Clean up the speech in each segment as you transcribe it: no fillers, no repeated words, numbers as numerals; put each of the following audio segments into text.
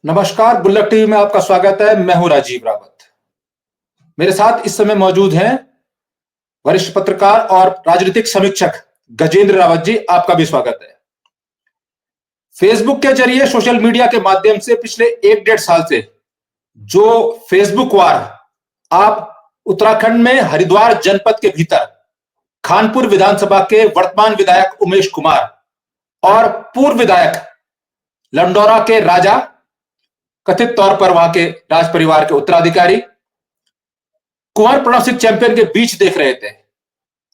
नमस्कार, bullock TV में आपका स्वागत है। मैं हूं राजीव रावत। मेरे साथ इस समय मौजूद हैं वरिष्ठ पत्रकार और राजनीतिक समीक्षक गजेंद्र रावत जी। आपका भी स्वागत है। फेसबुक के जरिए, सोशल मीडिया के माध्यम से पिछले 1-1.5 साल से जो फेसबुक वार आप उत्तराखंड में हरिद्वार जनपद के भीतर खानपुर विधानसभा के वर्तमान विधायक उमेश कुमार और पूर्व विधायक लंडौरा के राजा, कथित तौर पर वहां के राज परिवार के उत्तराधिकारी कुंवर प्रणव सिंह चैंपियन के बीच देख रहे थे,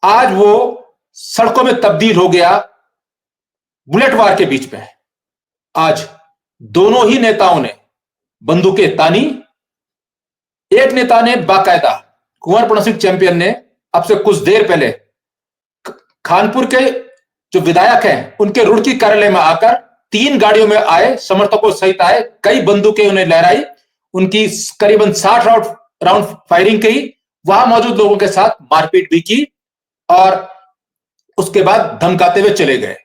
आज वो सड़कों में तब्दील हो गया बुलेट वार के बीच में। आज दोनों ही नेताओं ने बंदूकें तानी। एक नेता ने बाकायदा, कुंवर प्रणव सिंह चैंपियन ने अब से कुछ देर पहले खानपुर के जो विधायक हैं उनके रुड़की कार्यालय में आकर 3 गाड़ियों में आए, समर्थकों सहित आए, कई बंदूकें उन्हें लहराई, उनकी करीबन 60 राउंड फायरिंग की, वहां मौजूद लोगों के साथ मारपीट भी की और उसके बाद धमकाते हुए चले गए।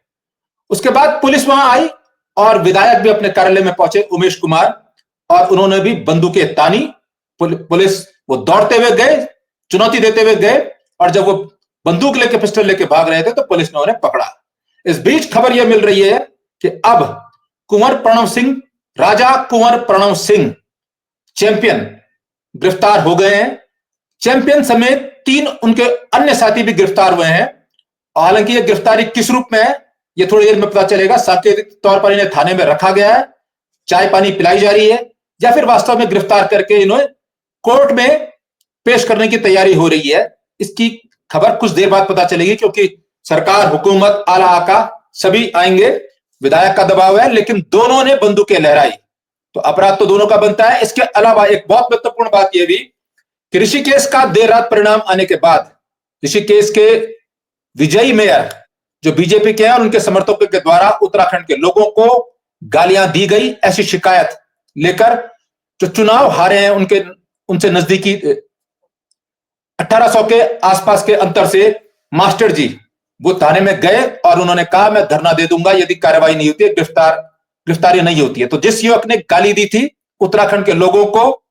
उसके बाद पुलिस वहां आई और विधायक भी अपने कार्यालय में पहुंचे, उमेश कुमार, और उन्होंने भी बंदूकें तानी। पुलिस वो दौड़ते हुए गए, चुनौती देते हुए गए, और जब वो बंदूक लेके, पिस्टल लेके भाग रहे थे तो पुलिस ने उन्हें पकड़ा। इस बीच खबर यह मिल रही है कि अब कुंवर प्रणव सिंह, राजा कुंवर प्रणव सिंह चैंपियन गिरफ्तार हो गए हैं। चैंपियन समेत 3 उनके अन्य साथी भी गिरफ्तार हुए हैं। हालांकि यह गिरफ्तारी किस रूप में है यह थोड़ी देर में पता चलेगा। सांकेतिक तौर पर इन्हें थाने में रखा गया है, चाय पानी पिलाई जा रही है, या फिर वास्तव में गिरफ्तार करके इन्हें कोर्ट में पेश करने की तैयारी हो रही है। इसकी खबर कुछ देर बाद पता चलेगी, क्योंकि सरकार, हुकूमत, आला आका सभी आएंगे। विधायक का दबाव है, लेकिन दोनों ने बंदूकें लहराई तो अपराध तो दोनों का बनता है। इसके अलावा एक बहुत महत्वपूर्ण बात यह भी कि ऋषिकेश का देर रात परिणाम आने के बाद ऋषिकेश के विजयी मेयर जो बीजेपी के हैं, उनके समर्थकों के द्वारा उत्तराखंड के लोगों को गालियां दी गई, ऐसी शिकायत लेकर जो चुनाव हारे हैं उनसे नजदीकी 1800 के आसपास के अंतर से मास्टर जी वो थाने में गए और उन्होंने कहा, मैं धरना दे दूंगा यदि कार्रवाई नहीं होती है, गिरफ्तारी नहीं होती है। तो जिस युवक ने गाली दी थी उत्तराखंड के लोगों को,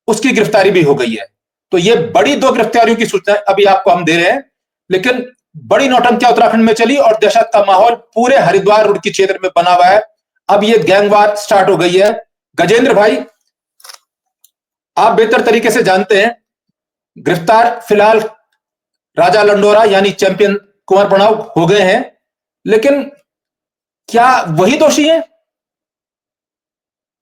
उसकी गिरफ्तारी भी हो गई है। तो ये बड़ी 2 गिरफ्तारियों की सूचना अभी आपको हम दे रहे हैं। लेकिन बड़ी नौटंकियां उत्तराखंड में चली और दहशत का माहौल पूरे हरिद्वार रुड़की क्षेत्र में बना हुआ है। अब ये गैंगवार स्टार्ट हो गई है। गजेंद्र भाई, आप बेहतर तरीके से जानते हैं, गिरफ्तार फिलहाल राजा लंडोरा यानी चैंपियन कुंवर प्रणव हो गए हैं, लेकिन क्या वही दोषी हैं?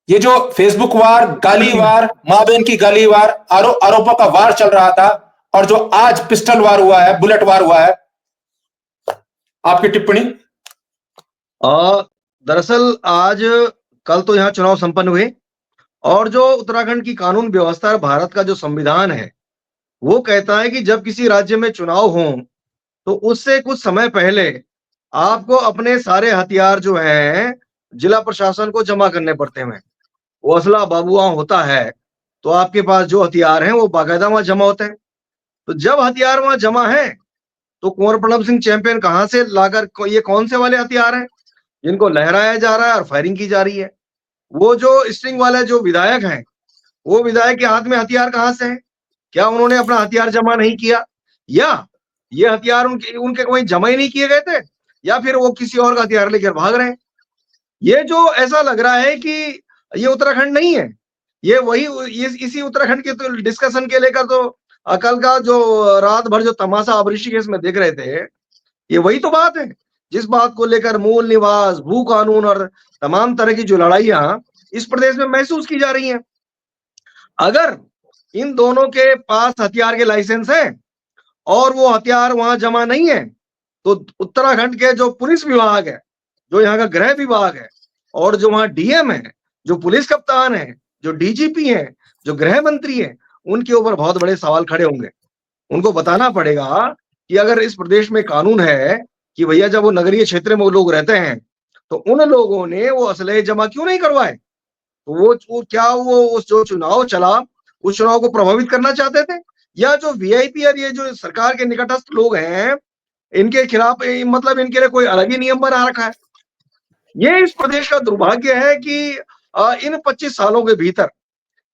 ये जो फेसबुक वार, गाली वार, मां बहन की गाली वार, आरोपों का वार चल रहा था, और जो आज पिस्टल वार हुआ है, बुलेट वार हुआ है, आपकी टिप्पणी? दरअसल कल तो यहाँ चुनाव संपन्न हुए, और जो उत्तराखंड की कानून व्यवस्था, भारत का जो संविधान है, वो कहता है कि जब किसी राज्य में चुनाव हो तो उससे कुछ समय पहले आपको अपने सारे हथियार जो हैं जिला प्रशासन को जमा करने पड़ते हैं। वो असला बाबुआ होता है तो आपके पास जो हथियार हैं वो बाकायदा वहां जमा होते हैं। तो जब हथियार वहां जमा है तो कुंवर प्रणव सिंह चैंपियन कहां से लाकर, ये कौन से वाले हथियार हैं जिनको लहराया जा रहा है और फायरिंग की जा रही है? वो जो स्ट्रिंग वाले जो विधायक हैं, वो विधायक के हाथ में हथियार कहां से है? क्या उन्होंने अपना हथियार जमा नहीं किया, या ये हथियार उनके कोई जमा ही नहीं किए गए थे, या फिर वो किसी और का हथियार लेकर भाग रहे हैं? ये जो ऐसा लग रहा है कि ये उत्तराखंड नहीं है, ये वही इसी उत्तराखंड के तो डिस्कशन के लेकर तो कल का जो रात भर जो तमाशा आप ऋषिकेश में देख रहे थे, ये वही तो बात है जिस बात को लेकर मूल निवास, भू कानून और तमाम तरह की जो लड़ाइयां इस प्रदेश में महसूस की जा रही हैं। अगर इन दोनों के पास हथियार के लाइसेंस हैं और वो हथियार वहां जमा नहीं है, तो उत्तराखंड के जो पुलिस विभाग है, जो यहाँ का गृह विभाग है, और जो वहां डीएम है, जो पुलिस कप्तान है, जो डीजीपी हैं, जो गृह मंत्री हैं, उनके ऊपर बहुत बड़े सवाल खड़े होंगे। उनको बताना पड़ेगा कि अगर इस प्रदेश में कानून है कि भैया जब वो नगरीय क्षेत्र में वो लोग रहते हैं, तो उन लोगों ने वो असलहे जमा क्यों नहीं करवाए? तो वो क्या वो उस जो चुनाव चला, उस चुनाव को प्रभावित करना चाहते थे? या जो वीआईपी और ये जो सरकार के निकटस्थ लोग हैं, इनके खिलाफ मतलब इनके लिए कोई अलग ही नियम बना रखा है? ये इस प्रदेश का दुर्भाग्य है कि इन 25 सालों के भीतर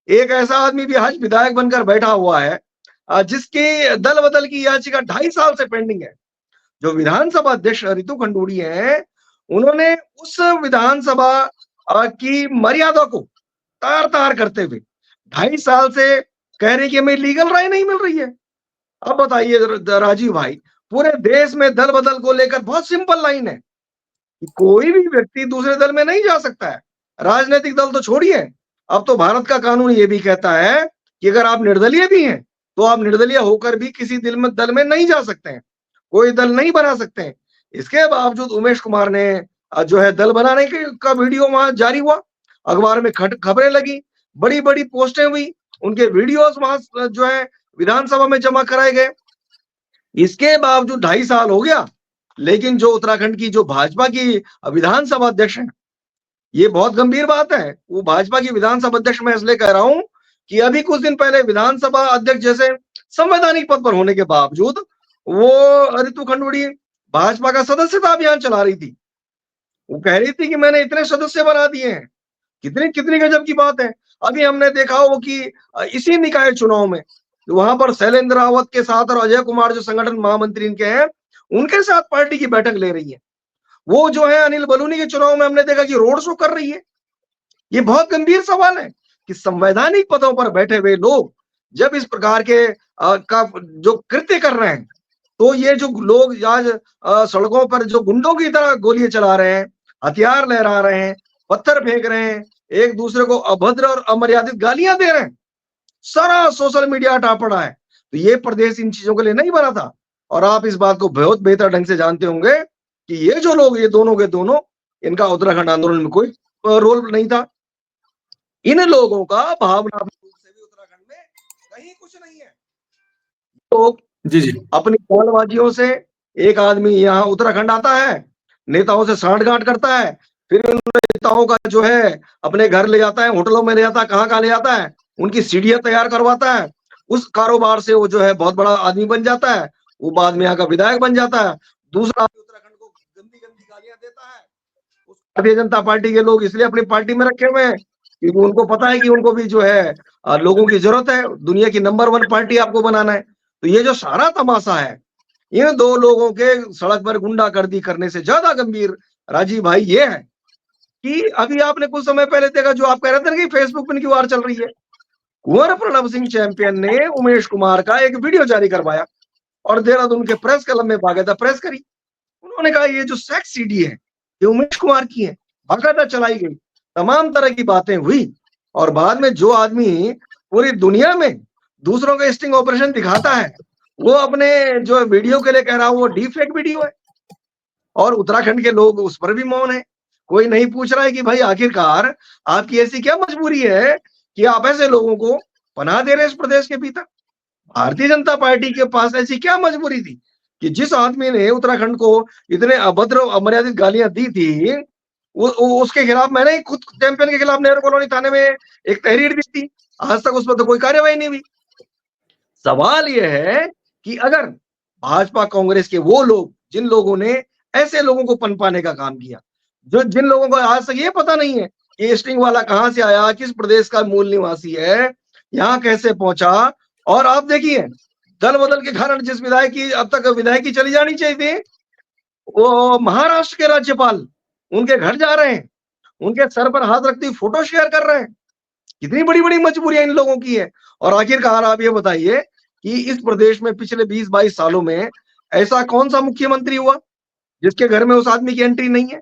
एक ऐसा आदमी भी आज विधायक बनकर बैठा हुआ है जिसकी दल बदल की याचिका 2.5 साल से पेंडिंग है। जो विधानसभा अध्यक्ष रितु खंडूड़ी हैं, उन्होंने उस विधानसभा की मर्यादा को तार-तार करते हुए 2.5 साल से कह रहे हैं कि हमें लीगल राय नहीं मिल रही है। अब बताइए राजीव भाई, पूरे देश में दल बदल को लेकर बहुत सिंपल लाइन है कि कोई भी व्यक्ति दूसरे दल में नहीं जा सकता है। राजनीतिक दल तो छोड़िए, अब तो भारत का कानून ये भी कहता है कि अगर आप निर्दलीय भी हैं, तो आप निर्दलीय होकर भी किसी दल में नहीं जा सकते हैं, कोई दल नहीं बना सकते हैं। इसके बावजूद उमेश कुमार ने जो है दल बनाने का वीडियो वहां जारी हुआ, अखबार में खबरें लगी, बड़ी-बड़ी पोस्टें हुई, उनके वीडियोस वहां जो है विधानसभा में जमा कराए गए। इसके बावजूद 2.5 साल हो गया, लेकिन जो उत्तराखंड की जो भाजपा की विधानसभा अध्यक्ष हैं, ये बहुत गंभीर बात है। वो भाजपा की विधानसभा अध्यक्ष मैं इसलिए कह रहा हूं कि अभी कुछ दिन पहले विधानसभा अध्यक्ष जैसे संवैधानिक पद पर होने के बावजूद वो रितु खंडूड़ी भाजपा का सदस्यता अभियान चला रही थी। वो कह रही थी कि मैंने इतने सदस्य बना दिए हैं। कितनी कितनी गजब की बात है। अभी हमने देखा हो कि इसी निकाय चुनाव में वहां पर शैलेंद्र रावत के साथ और अजय कुमार जो संगठन महामंत्री इनके हैं, उनके साथ पार्टी की बैठक ले रही है। वो जो है अनिल बलूनी के चुनाव में हमने देखा कि रोड शो कर रही है। ये बहुत गंभीर सवाल है कि संवैधानिक पदों पर बैठे हुए लोग जब इस प्रकार के का जो कृत्य कर रहे हैं, तो ये जो लोग आज सड़कों पर जो गुंडों की तरह गोलियां चला रहे हैं, हथियार लहरा रहे हैं, पत्थर फेंक रहे हैं, एक दूसरे को अभद्र और अमर्यादित गालियां दे रहे हैं, सारा सोशल मीडिया हटा पड़ा है। तो ये प्रदेश इन चीजों के लिए नहीं बना था। और आप इस बात को बहुत बेहतर ढंग से जानते होंगे कि ये जो लोग ये दोनों के दोनों, इनका उत्तराखंड आंदोलन में कोई रोल नहीं था। इन लोगों का भावनात्मक रूप से भी उत्तराखंड में कहीं कुछ नहीं है। तो जी जी अपनी बयानबाजियों से एक आदमी यहाँ उत्तराखंड आता है, नेताओं से सांठ-गांठ करता है, फिर उन नेताओं का जो है अपने घर ले जाता है, होटलों में ले जाता है, कहाँ-कहाँ ले जाता है, उनकी सीढ़ियां तैयार करवाता है। उस कारोबार से वो जो है बहुत बड़ा आदमी बन जाता है, वो बाद में यहाँ का विधायक बन जाता है। दूसरा उत्तराखंड को गंदी-गंदी गालियां देता है। उस भारतीय जनता पार्टी के लोग इसलिए अपनी पार्टी में रखे हुए हैं क्योंकि उनको पता है कि उनको भी जो है लोगों की जरूरत है, दुनिया की नंबर 1 पार्टी आपको बनाना है। तो ये जो सारा तमाशा है, इन 2 लोगों के सड़क पर गुंडागर्दी करने से ज्यादा गंभीर राजीव भाई ये है कि अभी आपने कुछ समय पहले देखा जो आप कह रहे थे ना कि फेसबुक पर इनकी वार चल रही है। कुंवर प्रणब सिंह चैंपियन ने उमेश कुमार का एक वीडियो जारी करवाया और देहरादून के प्रेस क्लब में बाकायदा प्रेस करी। उन्होंने कहा ये जो सेक्स सीडी है, ये उमेश कुमार की है, बाकायदा चलाई गई, तमाम तरह की बातें हुई। और बाद में जो आदमी पूरी दुनिया में दूसरों का स्टिंग ऑपरेशन दिखाता है, वो अपने जो वीडियो के लिए कह रहा हूं वो डीप फेक वीडियो है। और उत्तराखंड के लोग उस पर भी मौन है। कोई नहीं पूछ रहा है कि भाई आखिरकार आपकी ऐसी क्या मजबूरी है कि आप ऐसे लोगों को पनाह दे रहे हैं इस प्रदेश के भीतर। भारतीय जनता पार्टी के पास ऐसी क्या मजबूरी थी कि जिस आदमी ने उत्तराखंड को इतने अभद्र अमर्यादित गालियां दी थी, उसके खिलाफ मैंने खुद चैंपियन के खिलाफ नेहरू कॉलोनी थाने में एक तहरीर दी थी। आज तक उस पर तो कोई कार्रवाई नहीं हुई। सवाल यह है कि अगर भाजपा कांग्रेस के वो लोग जिन लोगों ने ऐसे लोगों को पनपाने का काम किया, जो जिन लोगों को आज तक ये पता नहीं है कि स्टिंग वाला कहां से आया, किस प्रदेश का मूल निवासी है, यहाँ कैसे पहुंचा। और आप देखिए दल बदल के कारण जिस विधायक की अब तक विधायकी चली जानी चाहिए थी, वो महाराष्ट्र के राज्यपाल उनके घर जा रहे हैं, उनके सर पर हाथ रखती फोटो शेयर कर रहे हैं। कितनी बड़ी-बड़ी मजबूरियां इन लोगों की है। और आखिरकार आप ये बताइए कि इस प्रदेश में पिछले 20-22 सालों में ऐसा कौन सा मुख्यमंत्री हुआ जिसके घर में उस आदमी की एंट्री नहीं है?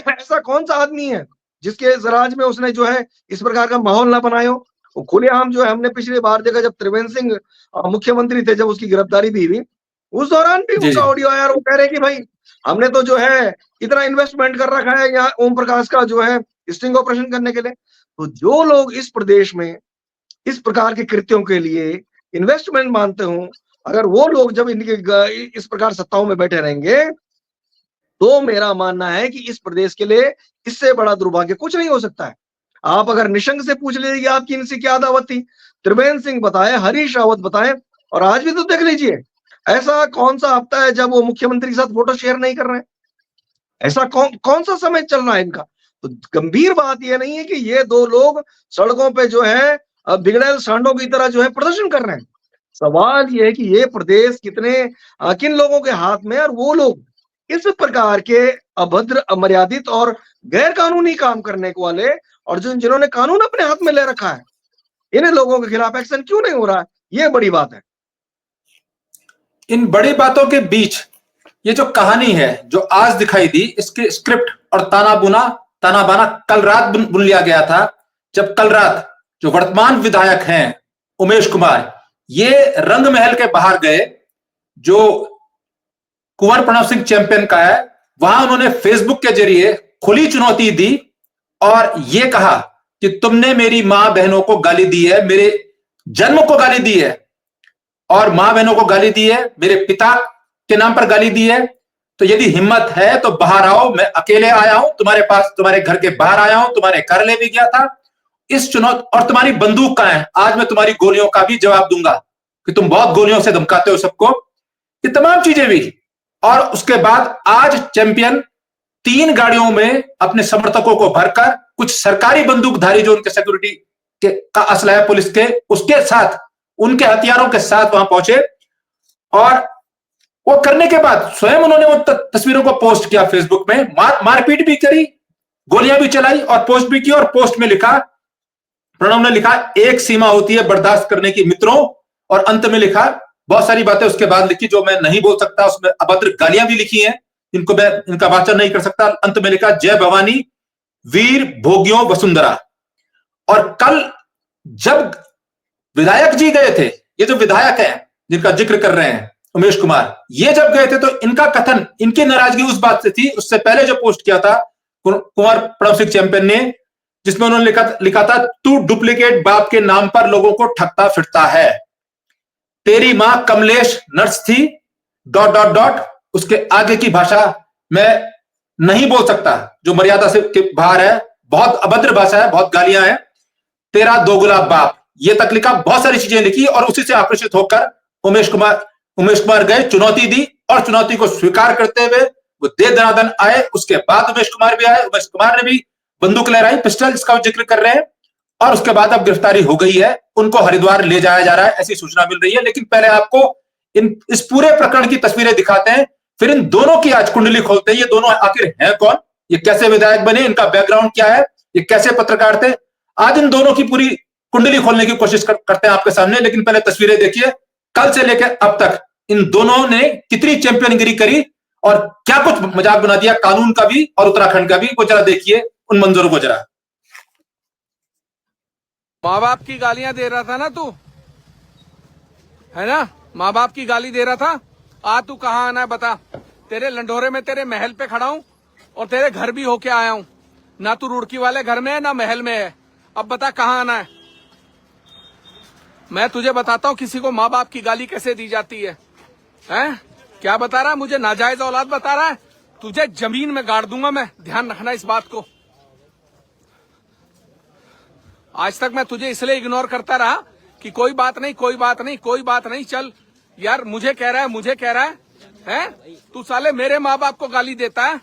ऐसा कौन सा आदमी है जिसके राज्य में उसने जो है इस प्रकार का माहौल ना बनाया हो? वो खुलेआम जो है हमने पिछली बार देखा जब त्रिवेंद्र सिंह मुख्यमंत्री थे, जब उसकी गिरफ्तारी भी हुई, उस दौरान भी जी उनका जी ऑडियो आया और वो कह रहे हैं कि भाई हमने तो जो है इतना इन्वेस्टमेंट कर रखा है, यहाँ ओम प्रकाश का जो है स्टिंग ऑपरेशन करने के लिए। तो जो लोग इस प्रदेश में इस प्रकार के कृत्यों के लिए इन्वेस्टमेंट मानते हो, अगर वो लोग जब इनके इस प्रकार सत्ताओं में बैठे रहेंगे, तो मेरा मानना है कि इस प्रदेश के लिए इससे बड़ा दुर्भाग्य कुछ नहीं हो सकता है। आप अगर निशंक से पूछ लीजिए कि आपकी इनसे क्या दावत थी, त्रिवेंद्र सिंह बताए, हरीश रावत बताए, और आज भी तो देख लीजिए, ऐसा कौन सा हफ्ता है जब वो मुख्यमंत्री के साथ फोटो शेयर नहीं कर रहे हैं? ऐसा कौन सा समय चल रहा है इनका? तो गंभीर बात यह नहीं है कि ये दो लोग सड़कों पे जो है बिगड़ैल सांडों की तरह जो है प्रदर्शन कर रहे हैं। सवाल यह है कि ये प्रदेश कितने किन लोगों के हाथ में है, और वो लोग इस प्रकार के अभद्र, अमर्यादित और गैर कानूनी काम करने वाले, और जिन्होंने कानून अपने हाथ में ले रखा है, इन लोगों के खिलाफ एक्शन क्यों नहीं हो रहा है? ये बड़ी बात है। इन बड़ी बातों के बीच ये जो कहानी है जो आज दिखाई दी, इसके स्क्रिप्ट और ताना बाना कल रात बुन लिया गया था, जब कल रात जो वर्तमान विधायक हैं उमेश कुमार, ये रंग महल के बाहर गए, जो कुंवर प्रणव सिंह चैंपियन का है, वहां उन्होंने फेसबुक के जरिए खुली चुनौती दी और यह कहा कि तुमने मेरी मां बहनों को गाली दी है, मेरे जन्म को गाली दी है, और मां बहनों को गाली दी है, मेरे पिता के नाम पर गाली दी है, तो यदि हिम्मत है तो बाहर आओ, मैं अकेले आया हूं तुम्हारे पास, तुम्हारे घर के बाहर आया हूं, तुम्हारे घर ले भी गया था, इस चुनौती, और तुम्हारी बंदूक कहां है, आज मैं तुम्हारी गोलियों का भी जवाब दूंगा कि तुम बहुत गोलियों से धमकाते हो सबको, ये तमाम चीजें भी। और उसके बाद आज चैंपियन 3 गाड़ियों में अपने समर्थकों को भरकर, कुछ सरकारी बंदूकधारी जो उनके सिक्योरिटी के का असला है पुलिस के, उसके साथ, उनके हथियारों के साथ वहां पहुंचे, और वो करने के बाद स्वयं उन्होंने वो तस्वीरों को पोस्ट किया फेसबुक में, मारपीट भी करी, गोलियां भी चलाई और पोस्ट भी की, और पोस्ट में लिखा, प्रणव ने लिखा, एक सीमा होती है बर्दाश्त करने की मित्रों, और अंत में लिखा बहुत सारी बातें उसके बाद लिखी जो मैं नहीं बोल सकता, उसमें अभद्र गालियां भी लिखी हैं, इनको मैं इनका वाचन नहीं कर सकता। अंत में लिखा, जय भवानी वीर भोगियों वसुंधरा। और कल जब विधायक जी गए थे, ये जो विधायक हैं जिनका जिक्र कर रहे हैं उमेश कुमार, ये जब गए थे तो इनका कथन, इनकी नाराजगी उस बात से थी, उससे पहले जो पोस्ट किया था कुंवर प्रणव सिंह चैंपियन ने, जिसमें उन्होंने लिखा था, तू डुप्लीकेट बाप के नाम पर लोगों को ठगता फिरता है, तेरी मां कमलेश नर्स थी ... उसके आगे की भाषा मैं नहीं बोल सकता, जो मर्यादा से के बाहर है, बहुत अभद्र भाषा है, बहुत गालियां हैं, तेरा दोगला बाप, ये तक लिखा, बहुत सारी चीजें लिखी, और उसी से आकर्षित होकर उमेश कुमार गए, चुनौती दी, और चुनौती को स्वीकार करते हुए वो दे दनादन आए। उसके बाद उमेश कुमार भी आए, उमेश कुमार ने भी बंदूक लहराई, पिस्टल जिसका जिक्र कर रहे हैं, और उसके बाद अब गिरफ्तारी हो गई है, उनको हरिद्वार ले जाया जा रहा है, ऐसी सूचना मिल रही है। लेकिन पहले आपको इस पूरे प्रकरण की तस्वीरें दिखाते हैं, फिर इन दोनों की आज कुंडली खोलते हैं, ये दोनों आखिर हैं कौन, ये कैसे विधायक बने, इनका बैकग्राउंड क्या है, ये कैसे पत्रकार थे, आज इन दोनों की पूरी कुंडली खोलने की कोशिश करते हैं आपके सामने। लेकिन पहले तस्वीरें देखिए, कल से लेकर अब तक इन दोनों ने कितनी चैंपियनगिरी करी और क्या कुछ मजाक बना दिया कानून का भी और उत्तराखंड का भी, वो जरा देखिए उन मंजरों को जरा। माँ बाप की गालियां दे रहा था ना तू, है ना, माँ बाप की गाली दे रहा था, तू कहाँ आना है बता, तेरे लंडोरे में तेरे महल पे खड़ा हूं और तेरे घर भी होके आया हूं, ना तू रुड़की वाले घर में है ना महल में है, अब बता कहाँ आना है। मैं तुझे बताता हूँ किसी को माँ बाप की गाली कैसे दी जाती है, हैं? क्या बता रहा है मुझे, नाजायज औलाद बता रहा है, तुझे जमीन में गाड़ दूंगा मैं, ध्यान रखना इस बात को। आज तक मैं तुझे इसलिए इग्नोर करता रहा कि कोई बात नहीं, कोई बात नहीं, कोई बात नहीं, चल यार, मुझे कह रहा है, हैं? तू साले मेरे माँ बाप को गाली देता है,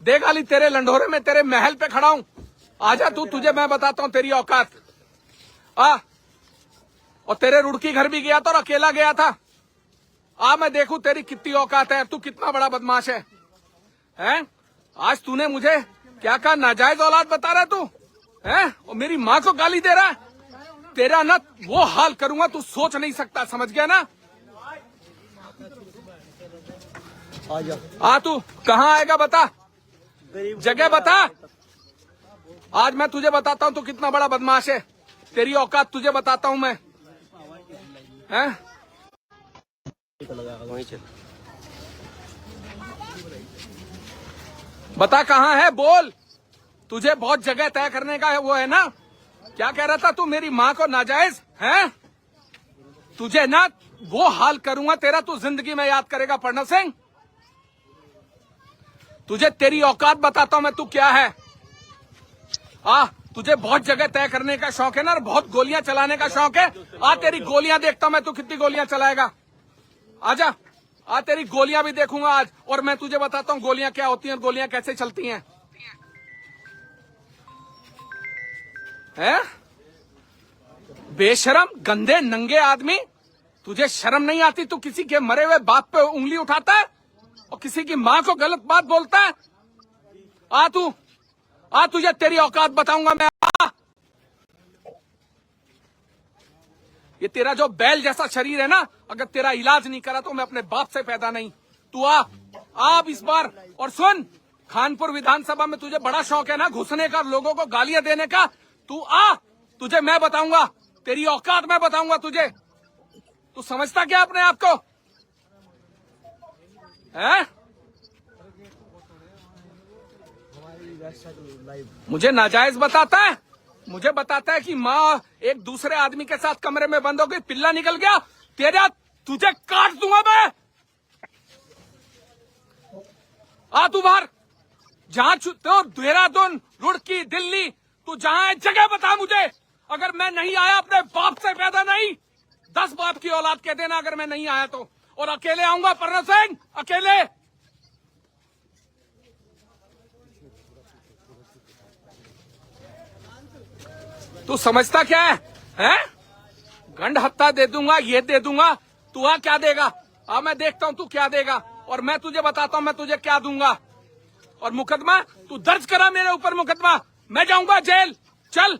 दे गाली, तेरे लंडोरे में तेरे महल पे खड़ा हूं, आजा तू, तुझे मैं बताता हूं तेरी औकात। और तेरे रुड़की घर भी गया था और अकेला गया था, मैं देखूं तेरी कितनी औकात है, तू कितना बड़ा बदमाश है, हैं? आज तूने मुझे क्या कहा, नाजायज औलाद बता रहा है तू, हैं? और मेरी माँ को गाली दे रहा है, तेरा ना वो हाल करूंगा तू सोच नहीं सकता, समझ गया ना। तू कहाँ आएगा बता, जगह बता, आज मैं तुझे बताता हूँ तू कितना बड़ा बदमाश है, तेरी औकात तुझे बताता हूँ मैं, हैं? बता कहाँ है, बोल, तुझे बहुत जगह तय करने का है, वो है ना। क्या कह रहा था तू, मेरी माँ को नाजायज है? तुझे ना वो हाल करूंगा तेरा, तू जिंदगी में याद करेगा प्रणव सिंह। तुझे तेरी औकात बताता हूं मैं, तू क्या है। तुझे बहुत जगह तय करने का शौक है ना, और बहुत गोलियां चलाने का शौक है। तेरी गोलियां देखता हूं मैं, तू कितनी गोलियां चलाएगा। आजा, तेरी गोलियां भी देखूंगा आज, और मैं तुझे बताता हूं गोलियां क्या होती हैं और गोलियां कैसे चलती हैं। बेशरम, गंदे, नंगे आदमी, तुझे शर्म नहीं आती? तू किसी के मरे हुए बाप पे उंगली उठाता है और किसी की मां को गलत बात बोलता है। तुझे तेरी औकात बताऊंगा मैं। ये तेरा जो बैल जैसा शरीर है ना, अगर तेरा इलाज नहीं करा तो मैं अपने बाप से पैदा नहीं। तू आप इस बार, और सुन, खानपुर विधानसभा में तुझे बड़ा शौक है ना घुसने का, लोगों को गालियां देने का। तुझे मैं बताऊंगा, तेरी औकात मैं बताऊंगा तुझे। तू समझता क्या अपने आप को है? मुझे नाजायज बताता है, मुझे बताता है कि माँ एक दूसरे आदमी के साथ कमरे में बंद हो गई, पिल्ला निकल गया तेरा, तुझे काट दूंगा मैं। तू बाहर, जहां तो देहरादून, रुड़की, दिल्ली, तू जहां है जगह बता मुझे। अगर मैं नहीं आया, अपने बाप से पैदा नहीं, 10 बाप की औलाद कह देना अगर मैं नहीं आया तो। और अकेले आऊंगा प्रणव सिंह, अकेले। तू समझता क्या है? गंड हत्ता दे दूंगा, ये दे दूंगा। तू क्या देगा? मैं देखता हूं तू क्या देगा, और मैं तुझे बताता हूं मैं तुझे क्या दूंगा। और मुकदमा तू दर्ज करा मेरे ऊपर, मुकदमा, मैं जाऊंगा जेल। चल,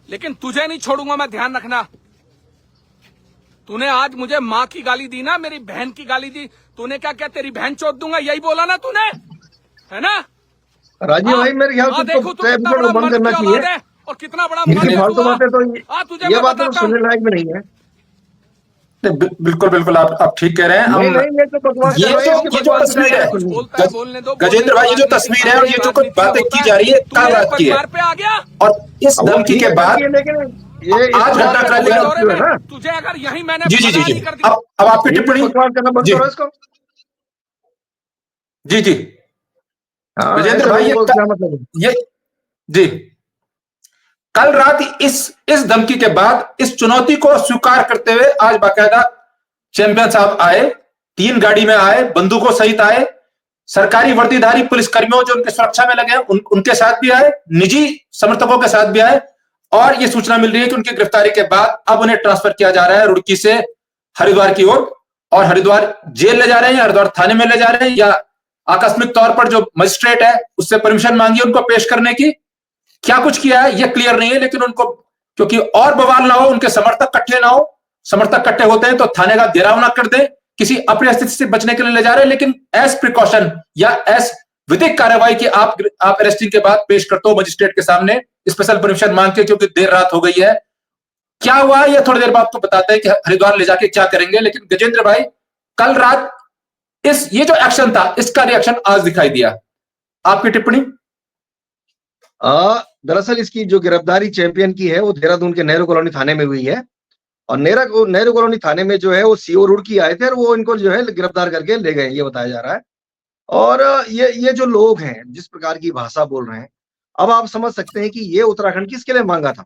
लेकिन तुझे नहीं छोड़ूंगा मैं, ध्यान रखना। तूने आज मुझे माँ की गाली दी ना, मेरी बहन की गाली दी। तूने क्या क्या तेरी बहन चोद दूंगा, यही बोला ना तूने, है ना? राजीव भाई, मेरे ख्याल से देखो तू कितना बड़ा बंद करना चाहिए है और कितना बड़ा फालतू बातें। तो तुझे ये बात तो सुनने लायक भी नहीं है। बिल्कुल बिल्कुल, आप ठीक कह रहे हैं। नहीं, ये तो बकवास कर रहे हैं। ये जो तस्वीर है, बोलने दो गजेंद्र भाई, ये जो तस्वीर है और ये जो कुछ बातें की जा रही है कल रात की है, पे आ गया। और इस धमकी के बाद ये आज घटनाक्रम, तुझे अगर यही मैंने जी, अब आपकी टिप्पणी। बकवास करना बंद करो इसको। जी गजेंद्र भाई, क्या मतलब ये जी, कल रात इस धमकी के बाद, इस चुनौती को स्वीकार करते हुए आज बाकायदा चैंपियन साहब आए, 3 गाड़ी में आए, बंदूकों सहित आए, सरकारी वर्दीधारी पुलिस कर्मियों जो उनके सुरक्षा में लगे हैं उनके साथ भी आए, निजी समर्थकों के साथ भी आए, और यह सूचना मिल रही है कि उनकी गिरफ्तारी के बाद अब उन्हें ट्रांसफर किया जा रहा है रुड़की से हरिद्वार की ओर, और हरिद्वार जेल ले जा रहे हैं, हरिद्वार थाने में ले जा रहे हैं, या आकस्मिक तौर पर जो मजिस्ट्रेट है उससे परमिशन मांगी उनको पेश करने की। क्या कुछ किया है यह क्लियर नहीं है, लेकिन उनको, क्योंकि और बवाल ना हो, उनके समर्थक इकट्ठे ना हो, समर्थक इकट्ठे होते हैं तो थाने का घेराव ना कर दे, किसी अप्रिय स्थिति से बचने के लिए ले जा रहे हैं, लेकिन एज प्रिकॉशन या एज विधिक कार्रवाई की आप अरेस्टिंग के बाद पेश करते हो मजिस्ट्रेट के सामने स्पेशल परमिशन मांग के, क्योंकि देर रात हो गई है। क्या हुआ यह थोड़ी देर बाद आपको बताते हैं कि हरिद्वार ले जाके क्या करेंगे। लेकिन गजेंद्र भाई, कल रात ये जो एक्शन था, इसका रिएक्शन आज दिखाई दिया, आपकी टिप्पणी। दरअसल इसकी जो गिरफ्तारी चैंपियन की है वो देहरादून के नेहरू कॉलोनी थाने में हुई है, और नेहरू कॉलोनी थाने में जो है वो सीओ रुड़की आए थे और वो इनको जो है गिरफ्तार करके ले गए, ये बताया जा रहा है। और ये जो लोग हैं जिस प्रकार की भाषा बोल रहे हैं, अब आप समझ सकते हैं कि ये उत्तराखंड किसके लिए मांगा था।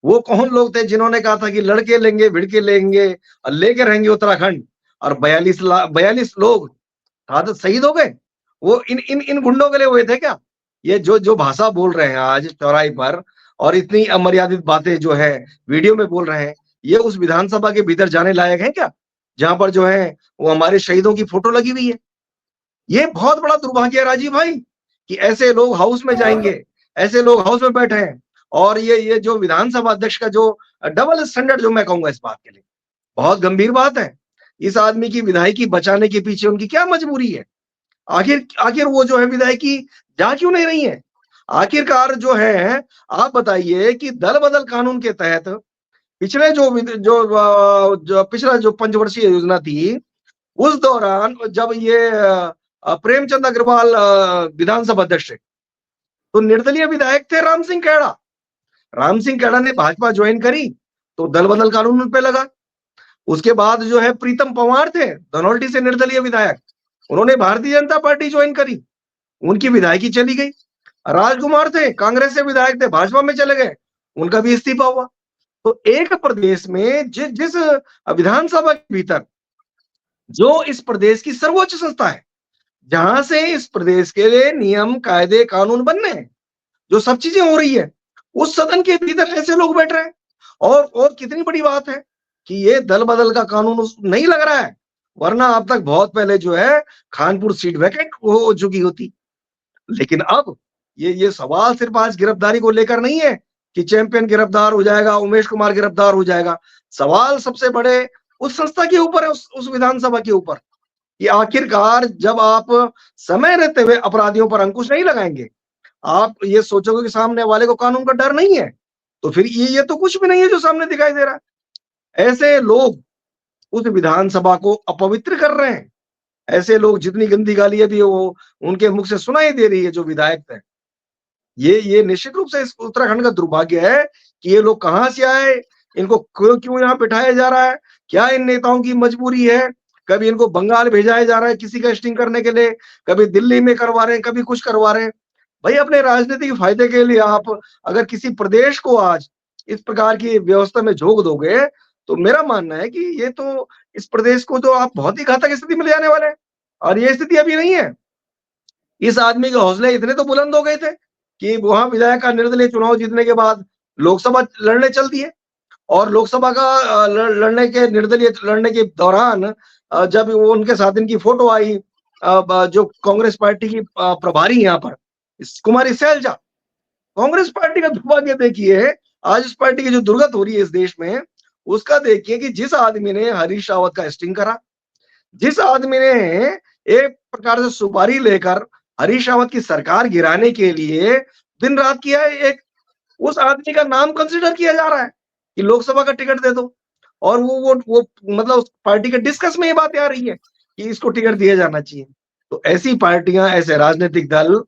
वो कौन लोग थे जिन्होंने कहा था कि लड़के लेंगे, भिड़के लेंगे और लेके रहेंगे उत्तराखंड, और 42 लोग शहादत शहीद हो गए। वो इन गुंडों के लिए हुए थे क्या? ये जो भाषा बोल रहे हैं आज चौराहे पर, और इतनी अमर्यादित बातें जो है वीडियो में बोल रहे हैं, ये उस विधानसभा के भीतर जाने लायक है क्या, जहां पर जो है वो हमारे शहीदों की फोटो लगी हुई है? ये बहुत बड़ा दुर्भाग्य है राजीव भाई कि ऐसे लोग हाउस में जाएंगे, ऐसे लोग हाउस में बैठे हैं, और ये जो विधानसभा अध्यक्ष का जो डबल स्टैंडर्ड, जो मैं कहूंगा इस बात के लिए बहुत गंभीर बात है। इस आदमी की विधायकी बचाने के पीछे उनकी क्या मजबूरी है? आखिर वो जो है विधायकी जा क्यों नहीं रही है? आखिरकार जो है, आप बताइए कि दल बदल कानून के तहत पिछले पिछला जो पंचवर्षीय योजना थी, उस दौरान जब ये प्रेमचंद अग्रवाल विधानसभा अध्यक्ष थे, तो निर्दलीय विधायक थे राम सिंह खेड़ा। राम सिंह खेड़ा ने भाजपा ज्वाइन करी तो दल बदल कानून उन पे लगा। उसके बाद जो है प्रीतम पंवार थे धनौल्टी से निर्दलीय विधायक, उन्होंने भारतीय जनता पार्टी ज्वाइन करी, उनकी विधायकी चली गई। राजकुमार थे कांग्रेस से विधायक थे, भाजपा में चले गए, उनका भी इस्तीफा हुआ। तो एक प्रदेश में जिस विधानसभा के भीतर जो इस प्रदेश की सर्वोच्च संस्था है, जहां से इस प्रदेश के लिए नियम कायदे कानून बनने हैं, जो सब चीजें हो रही है, उस सदन के भीतर ऐसे लोग बैठ रहे हैं। और कितनी बड़ी बात है कि ये दल बदल का कानून नहीं लग रहा है, वरना अब तक बहुत पहले जो है खानपुर सीट वैकेंट हो चुकी होती। लेकिन अब ये सवाल सिर्फ आज गिरफ्तारी को लेकर नहीं है कि चैंपियन गिरफ्तार हो जाएगा, उमेश कुमार गिरफ्तार हो जाएगा। सवाल सबसे बड़े उस संस्था के ऊपर है, उस विधानसभा के ऊपर, कि आखिरकार जब आप समय रहते हुए अपराधियों पर अंकुश नहीं लगाएंगे, आप ये सोचोगे कि सामने वाले को कानून का डर नहीं है, तो फिर ये तो कुछ भी नहीं है जो सामने दिखाई दे रहा है। ऐसे लोग उस विधानसभा को अपवित्र कर रहे हैं। ऐसे लोग, जितनी गंदी गालियां भी वो उनके मुख से सुनाई दे रही है जो विधायक थे, ये निश्चित रूप से इस उत्तराखंड का दुर्भाग्य है कि ये लोग कहां से आए, इनको क्यों यहाँ बिठाया जा रहा है, क्या इन नेताओं की मजबूरी है। कभी इनको बंगाल भेजाया जा रहा है किसी का स्टिंग करने के लिए, कभी दिल्ली में करवा रहे हैं, कभी कुछ करवा रहे हैं। भाई अपने राजनीतिक फायदे के लिए आप अगर किसी प्रदेश को आज इस प्रकार की व्यवस्था में झोंक दोगे, तो मेरा मानना है कि ये तो इस प्रदेश को तो आप बहुत ही घातक स्थिति में ले जाने वाले हैं। और ये स्थिति अभी नहीं है, इस आदमी के हौसले इतने तो बुलंद हो गए थे कि वहां विधायक का निर्दलीय चुनाव जीतने के बाद लोकसभा लड़ने चल दिए। और लोकसभा का लड़ने के निर्दलीय लड़ने के दौरान जब वो उनके साथ इनकी फोटो आई, जो कांग्रेस पार्टी की प्रभारी यहाँ पर कुमारी सैलजा, कांग्रेस पार्टी का दुर्भाग्य देखिए, आज इस पार्टी की जो दुर्गत हो रही है इस देश में, उसका देखिए कि जिस आदमी ने हरीश रावत का स्टिंग करा, जिस आदमी ने एक प्रकार से सुपारी लेकर हरीश रावत की सरकार गिराने के लिए दिन रात किया है, एक उस आदमी का नाम कंसीडर किया जा रहा है कि लोकसभा का टिकट दे दो। और वो मतलब उस पार्टी के डिस्कस में ये बातें आ रही है कि इसको टिकट दिया जाना चाहिए। तो ऐसी पार्टियां, ऐसे राजनीतिक दल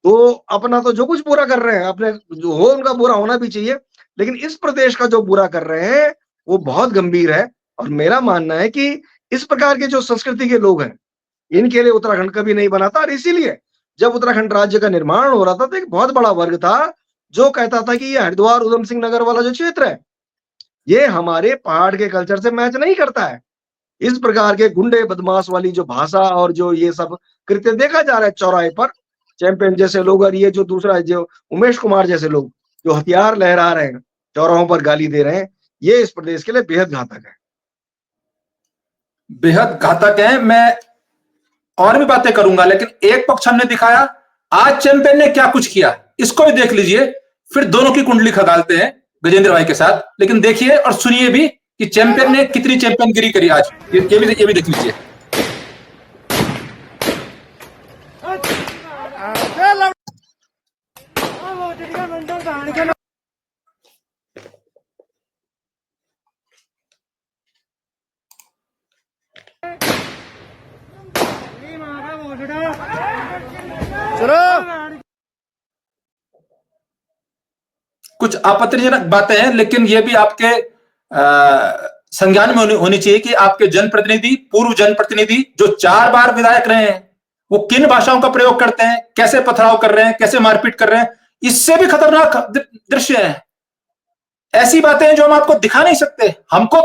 तो अपना तो जो कुछ बुरा कर रहे हैं, अपने जो हो उनका बुरा होना भी चाहिए, लेकिन इस प्रदेश का जो बुरा कर रहे हैं वो बहुत गंभीर है। और मेरा मानना है कि इस प्रकार के जो संस्कृति के लोग हैं, इनके लिए उत्तराखंड कभी नहीं बना था। और इसीलिए जब उत्तराखंड राज्य का निर्माण हो रहा था तो एक बहुत बड़ा वर्ग था जो कहता था कि ये हरिद्वार उधम सिंह नगर वाला जो क्षेत्र है, ये हमारे पहाड़ के कल्चर से मैच नहीं करता है। इस प्रकार के गुंडे बदमाश वाली जो भाषा और जो ये सब कृत्य देखा जा रहा है चौराहे पर, चैंपियन जैसे लोग और ये जो दूसरा जो उमेश कुमार जैसे लोग जो हथियार लहरा रहे हैं, चौराहों पर गाली दे रहे हैं, ये इस प्रदेश के लिए बेहद घातक है, बेहद घातक है। मैं और भी बातें करूंगा, लेकिन एक पक्ष हमने दिखाया, आज चैंपियन ने क्या कुछ किया इसको भी देख लीजिए, फिर दोनों की कुंडली खगालते हैं गजेंद्र भाई के साथ। लेकिन देखिए और सुनिए भी कि चैंपियन ने कितनी चैंपियनगिरी करी आज, ये भी देख लीजिए। कुछ आपत्तिजनक बातें हैं, लेकिन ये भी आपके संज्ञान में होनी चाहिए कि आपके जनप्रतिनिधि, पूर्व जनप्रतिनिधि जो 4 बार विधायक रहे हैं, वो किन भाषाओं का प्रयोग करते हैं, कैसे पथराव कर रहे हैं, कैसे मारपीट कर रहे हैं। इससे भी खतरनाक दृश्य है, ऐसी बातें हैं जो हम आपको दिखा नहीं सकते। हमको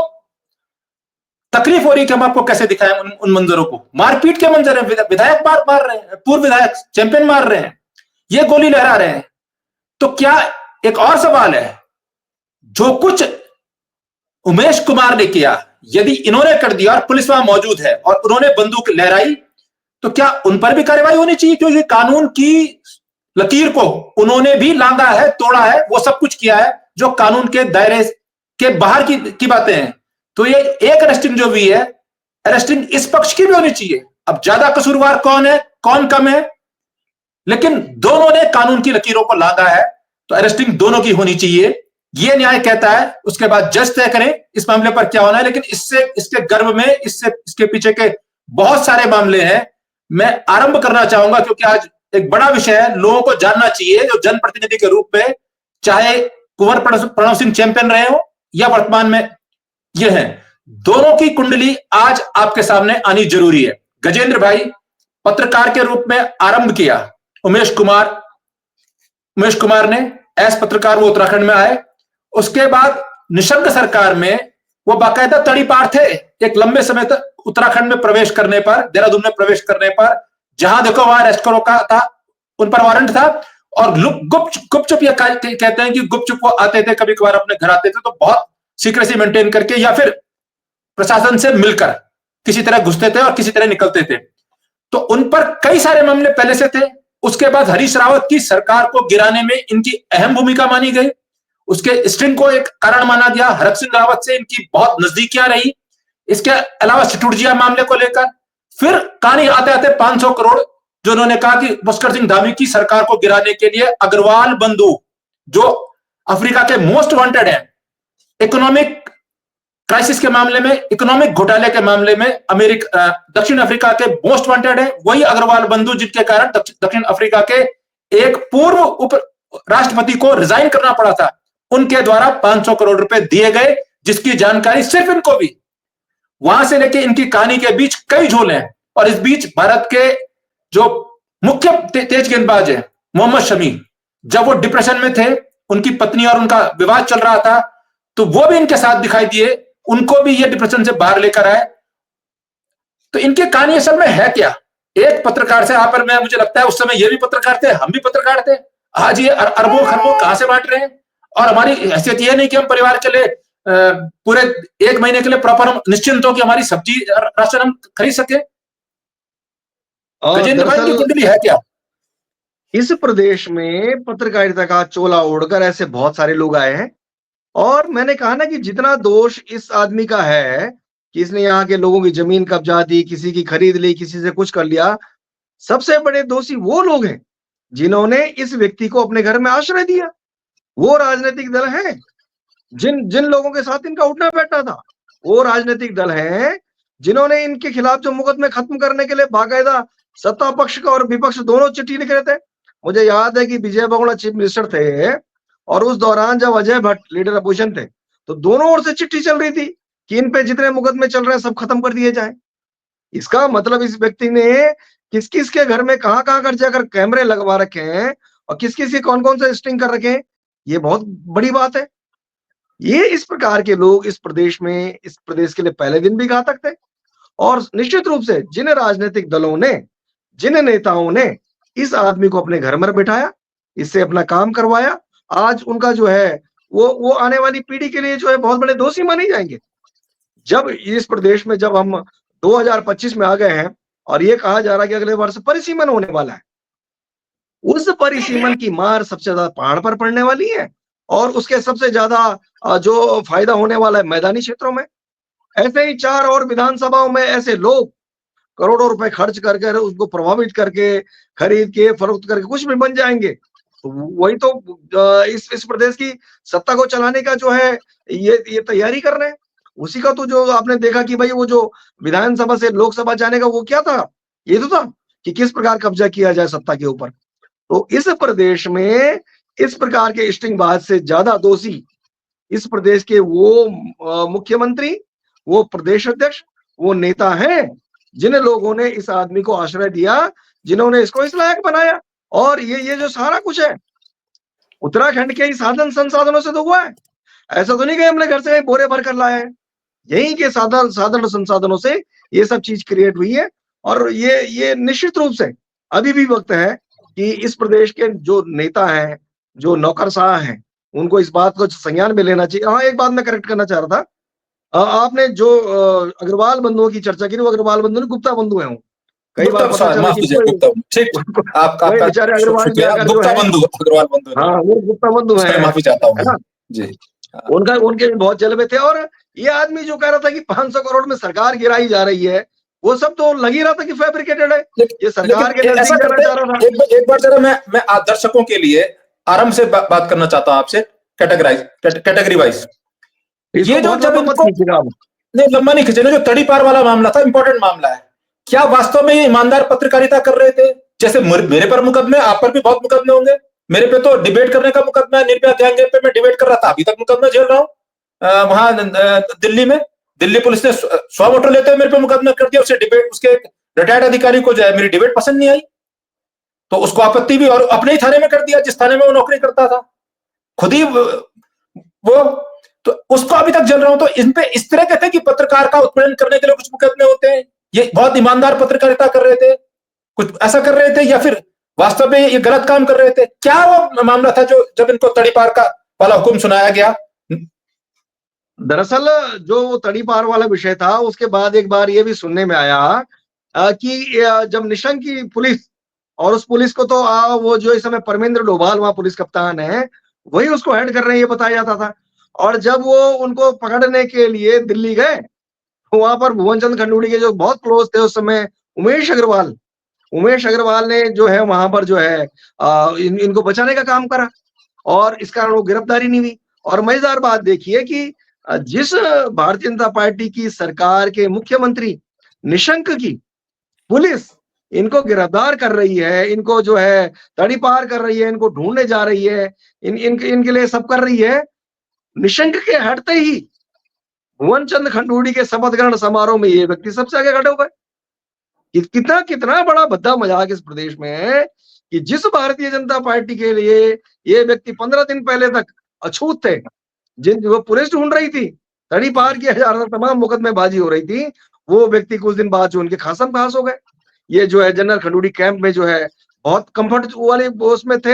तकलीफ हो रही है कि हम आपको कैसे दिखाएं उन मंजरों को। मारपीट के मंजर है, विधायक मार रहे हैं, पूर्व विधायक चैंपियन मार रहे हैं, ये गोली लहरा रहे हैं। तो क्या एक और सवाल है, जो कुछ उमेश कुमार ने किया, यदि इन्होंने कर दिया और पुलिस वहां मौजूद है और उन्होंने बंदूक लहराई, तो क्या उन पर भी कार्रवाई होनी चाहिए? क्योंकि कानून की लकीर को उन्होंने भी लांगा है, तोड़ा है, वो सब कुछ किया है जो कानून के दायरे के बाहर की बातें हैं। तो ये एक अरेस्टिंग जो भी है, अरेस्टिंग इस पक्ष की भी होनी चाहिए। अब ज्यादा कसूरवार कौन है, कौन कम है, लेकिन दोनों ने कानून की लकीरों को लांगा है, तो अरेस्टिंग दोनों की होनी चाहिए। ये न्याय कहता है, उसके बाद जज तय करें इस मामले पर क्या होना है। लेकिन इससे, इसके गर्भ में, इसके पीछे के बहुत सारे मामले हैं मैं आरंभ करना चाहूंगा, क्योंकि आज एक बड़ा विषय है, लोगों को जानना चाहिए, जो जनप्रतिनिधि के रूप में चाहे कुंवर प्रणव सिंह चैंपियन रहे हो या वर्तमान में ये हैं, दोनों की कुंडली आज आपके सामने आनी जरूरी है। गजेंद्र भाई पत्रकार के रूप में आरंभ किया, उमेश कुमार ने एस पत्रकार वो उत्तराखंड में आए, उसके बाद निशंक सरकार में वो बाकायदा तड़ीपार थे एक लंबे समय तक उत्तराखंड में प्रवेश करने पर, देहरादून में प्रवेश करने पर, जहां देखो वहां अरेस्ट करो का था, उन पर वारंट था, और गुपचुप ये कहते हैं कि गुपचुप वो आते थे, कभी कभार अपने घर आते थे, तो बहुत सीक्रेसी मेंटेन करके या फिर प्रशासन से मिलकर किसी तरह घुसते थे और किसी तरह निकलते थे। तो उन पर कई सारे मामले पहले से थे। उसके बाद हरीश रावत की सरकार को गिराने में इनकी अहम भूमिका मानी गई, उसके स्ट्रिंग को एक कारण माना गया। हरक सिंह रावत से इनकी बहुत नजदीकियां रही। इसके अलावा सिटुड़जिया मामले को लेकर फिर कहानी आते आते 500 करोड़ जो उन्होंने कहा कि पुष्कर सिंह धामी की सरकार को गिराने के लिए अग्रवाल बंधु, जो अफ्रीका के मोस्ट वांटेड है इकोनॉमिक क्राइसिस के मामले में, इकोनॉमिक घोटाले के मामले में, दक्षिण अफ्रीका के मोस्ट वांटेड है वही अग्रवाल बंधु, जिनके कारण दक्षिण अफ्रीका के एक पूर्व उप राष्ट्रपति को रिजाइन करना पड़ा था, उनके द्वारा 500 करोड़ रुपए दिए गए, जिसकी जानकारी सिर्फ इनको भी। वहां से लेके इनकी कहानी के बीच कई झोल हैं। और इस बीच भारत के जो मुख्य तेज गेंदबाज है मोहम्मद शमी, जब वो डिप्रेशन में थे, उनकी पत्नी और उनका विवाद चल रहा था, तो वो भी इनके साथ दिखाई दिए, उनको भी ये डिप्रेशन से बाहर लेकर आए। तो इनकी कहानी असल में है क्या? एक पत्रकार से यहाँ पर मुझे लगता है उस समय ये भी पत्रकार थे, हम भी पत्रकार थे, आज ये अरबों खरबों कहां से बांट रहे हैं। और हमारी हैसियत ये नहीं कि हम परिवार के लिए पूरे 1 महीने के लिए प्रॉपर हम निश्चिंत हो कि हमारी सब्जी राशन हम खरीद सके। गजेंद्र भाई की कुंडली है क्या? इस प्रदेश में पत्रकारिता का चोला ओढ़कर ऐसे बहुत सारे लोग आए हैं, और मैंने कहा ना कि जितना दोष इस आदमी का है कि इसने यहाँ के लोगों की जमीन कब्जा दी, किसी की खरीद ली, किसी से कुछ कर लिया, सबसे बड़े दोषी वो लोग हैं जिन्होंने इस व्यक्ति को अपने घर में आश्रय दिया। वो राजनीतिक दल हैं जिन लोगों के साथ इनका उठना बैठना था, वो राजनीतिक दल हैं जिन्होंने इनके खिलाफ जो मुकदमे खत्म करने के लिए बाकायदा सत्ता पक्ष का और विपक्ष दोनों चिट्ठी लिख रहे थे। मुझे याद है कि विजय बहुगुणा चीफ मिनिस्टर थे, और उस दौरान जब अजय भट्ट लीडर अपोजिशन थे, तो दोनों ओर से चिट्ठी चल रही थी कि इन पे जितने मुकदमे चल रहे हैं सब खत्म कर दिए जाएं। इसका मतलब इस व्यक्ति ने किस किस के घर में कहां कहां कर जाकर कैमरे लगवा रखे हैं और किस किस के कौन कौन से स्टिंग कर रखे हैं, ये बहुत बड़ी बात है। ये इस प्रकार के लोग इस प्रदेश में, इस प्रदेश के लिए पहले दिन भी घातक थे। और निश्चित रूप से जिन राजनीतिक दलों ने, जिन नेताओं ने इस आदमी को अपने घर में बिठाया, इससे अपना काम करवाया, आज उनका जो है वो आने वाली पीढ़ी के लिए जो है बहुत बड़े दोषी माने जाएंगे। जब इस प्रदेश में जब हम 2025 में आ गए हैं और ये कहा जा रहा है कि अगले वर्ष परिसीमन होने वाला है, उस परिसीमन की मार सबसे ज्यादा पहाड़ पर पड़ने वाली है, और उसके सबसे ज्यादा जो फायदा होने वाला है मैदानी क्षेत्रों में। ऐसे ही 4 और विधानसभाओं में ऐसे लोग करोड़ों रुपए खर्च करके उसको प्रभावित करके, खरीद के, फरोख्त करके कुछ भी बन जाएंगे। तो वही तो इस प्रदेश की सत्ता को चलाने का जो है ये तैयारी कर रहे हैं। उसी का तो जो आपने देखा कि भाई वो जो विधानसभा से लोकसभा जाने का वो क्या था, ये तो था कि किस प्रकार कब्जा किया जाए सत्ता के ऊपर। तो इस प्रदेश में इस प्रकार के स्टिंगबाज से ज्यादा दोषी इस प्रदेश के वो मुख्यमंत्री, वो प्रदेश अध्यक्ष, वो नेता हैं जिन लोगों ने इस आदमी को आश्रय दिया, जिन्होंने इसको इस लायक बनाया। और ये जो सारा कुछ है उत्तराखंड के ही साधन संसाधनों से तो हुआ है। ऐसा तो नहीं कि हमने घर से बोरे भर कर लाए हैं, यहीं के साधन संसाधनों से ये सब चीज क्रिएट हुई है। और ये निश्चित रूप से अभी भी वक्त है कि इस प्रदेश के जो नेता हैं, जो नौकरशाह हैं, उनको इस बात को संज्ञान में लेना चाहिए। हाँ, एक बात मैं करेक्ट करना चाह रहा था, आपने जो अग्रवाल बंधुओं की चर्चा की, वो अग्रवाल बंधु गुप्ता बंधु हैं। कई बार गुप्ता बंधु, हाँ, वो गुप्ता बंधु है, माफी चाहता हूँ जी। उनके बहुत जलवे थे। और ये आदमी जो कह रहा था कि 500 करोड़ में सरकार गिराई जा रही है, वो सब तो लग ही रहा था कि फैब्रिकेटेड है, ये सरकार के नजदीक जाना चाह रहा था। एक बार जरा मैं दर्शकों के लिए आराम से बात करना चाहता हूं आपसे, कैटेगरी वाइज। ये जो जब इनको नहीं लंबा नहीं खींचे ना, जो तड़ीपार वाला मामला था, इंपॉर्टेंट मामला है। क्या वास्तव में ये ईमानदार पत्रकारिता कर रहे थे? जैसे मेरे पर मुकदमे, आप पर भी बहुत मुकदमे होंगे। मेरे पे तो डिबेट करने का मुकदमा है, निर्भया गैंग पे मैं डिबेट कर रहा था, अभी तक मुकदमा झेल रहा हूं। वहां दिल्ली में दिल्ली पुलिस ने 100 वोटर लेते हुए मेरे पे मुकदमा कर दिया। उसके रिटायर्ड अधिकारी को जो है मेरी डिबेट पसंद नहीं आई, तो उसको आपत्ति भी, और अपने ही थाने में कर दिया जिस थाने में वो नौकरी करता था, खुद ही वो। तो उसको अभी तक जल रहा हूं। तो इन पे इस तरह कहते हैं कि पत्रकार का उत्पीड़न करने के लिए कुछ मुकदमे होते हैं। ये बहुत ईमानदार पत्रकारिता कर रहे थे, कुछ ऐसा कर रहे थे, या फिर वास्तव में ये गलत काम कर रहे थे? क्या वो मामला था जो जब इनको तड़ीपार का वाला हुक्म सुनाया गया? दरअसल जो तड़ीपार वाला विषय था, उसके बाद एक बार ये भी सुनने में आया कि जब निशंक की पुलिस, और उस पुलिस को तो वो जो इस समय परमेंद्र डोभाल वहां पुलिस कप्तान है, वही उसको हेड कर रहे हैं, ये बताया जाता था। और जब वो उनको पकड़ने के लिए दिल्ली गए, तो वहां पर भुवन चंद्र खंडूड़ी के जो बहुत क्लोज थे उस समय, उमेश अग्रवाल ने जो है वहां पर जो है इनको बचाने का काम करा, और इस कारण वो गिरफ्तारी नहीं हुई। और मजेदार बात देखिए कि जिस भारतीय जनता पार्टी की सरकार के मुख्यमंत्री निशंक की पुलिस इनको गिरफ्तार कर रही है, इनको जो है तड़ीपार कर रही है, इनको ढूंढने जा रही है, इनके लिए सब कर रही है, निशंक के हटते ही भुवन चंद्र खंडूड़ी के शपथ ग्रहण समारोह में ये व्यक्ति सबसे आगे खड़े हो गए। कितना बड़ा भद्दा मजाक इस प्रदेश में है कि जिस भारतीय जनता पार्टी के लिए ये व्यक्ति 15 दिन पहले तक अछूत थे, जिन वो पुलिस ढूंढ रही थी, तड़ीपार किया जा रहा था, तमाम मुकदमेबाजी हो रही थी, वो व्यक्ति कुछ दिन बाद जो उनके खासम खास हो गए। ये जो है जनरल खंडूड़ी कैंप में जो है बहुत कंफर्ट वाले उसमें थे,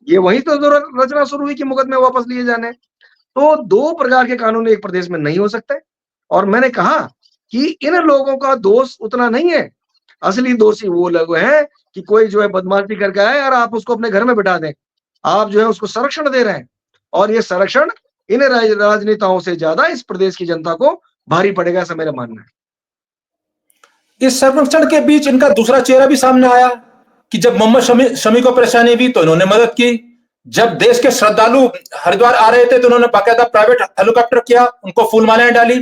ये वही तो रचना शुरू हुई कि मुकदमे वापस लिए जाने। तो दो प्रकार के कानून एक प्रदेश में नहीं हो सकते। और मैंने कहा कि इन लोगों का दोष उतना नहीं है, असली दोषी वो लोग हैं कि कोई जो है बदमाशी करके आए और आप उसको अपने घर में बिठा दें, आप जो है उसको संरक्षण दे रहे हैं, और ये संरक्षण इन राजनेताओं से ज्यादा इस प्रदेश की जनता को भारी पड़ेगा, ऐसा मेरा मानना है। इस संरक्षण के बीच इनका दूसरा चेहरा भी सामने आया कि जब मोहम्मद शमी को परेशानी हुई तो इन्होंने मदद की। जब देश के श्रद्धालु हरिद्वार आ रहे थे तो उन्होंने बाकायदा प्राइवेट हेलीकॉप्टर किया, उनको फूल मालाएं डाली।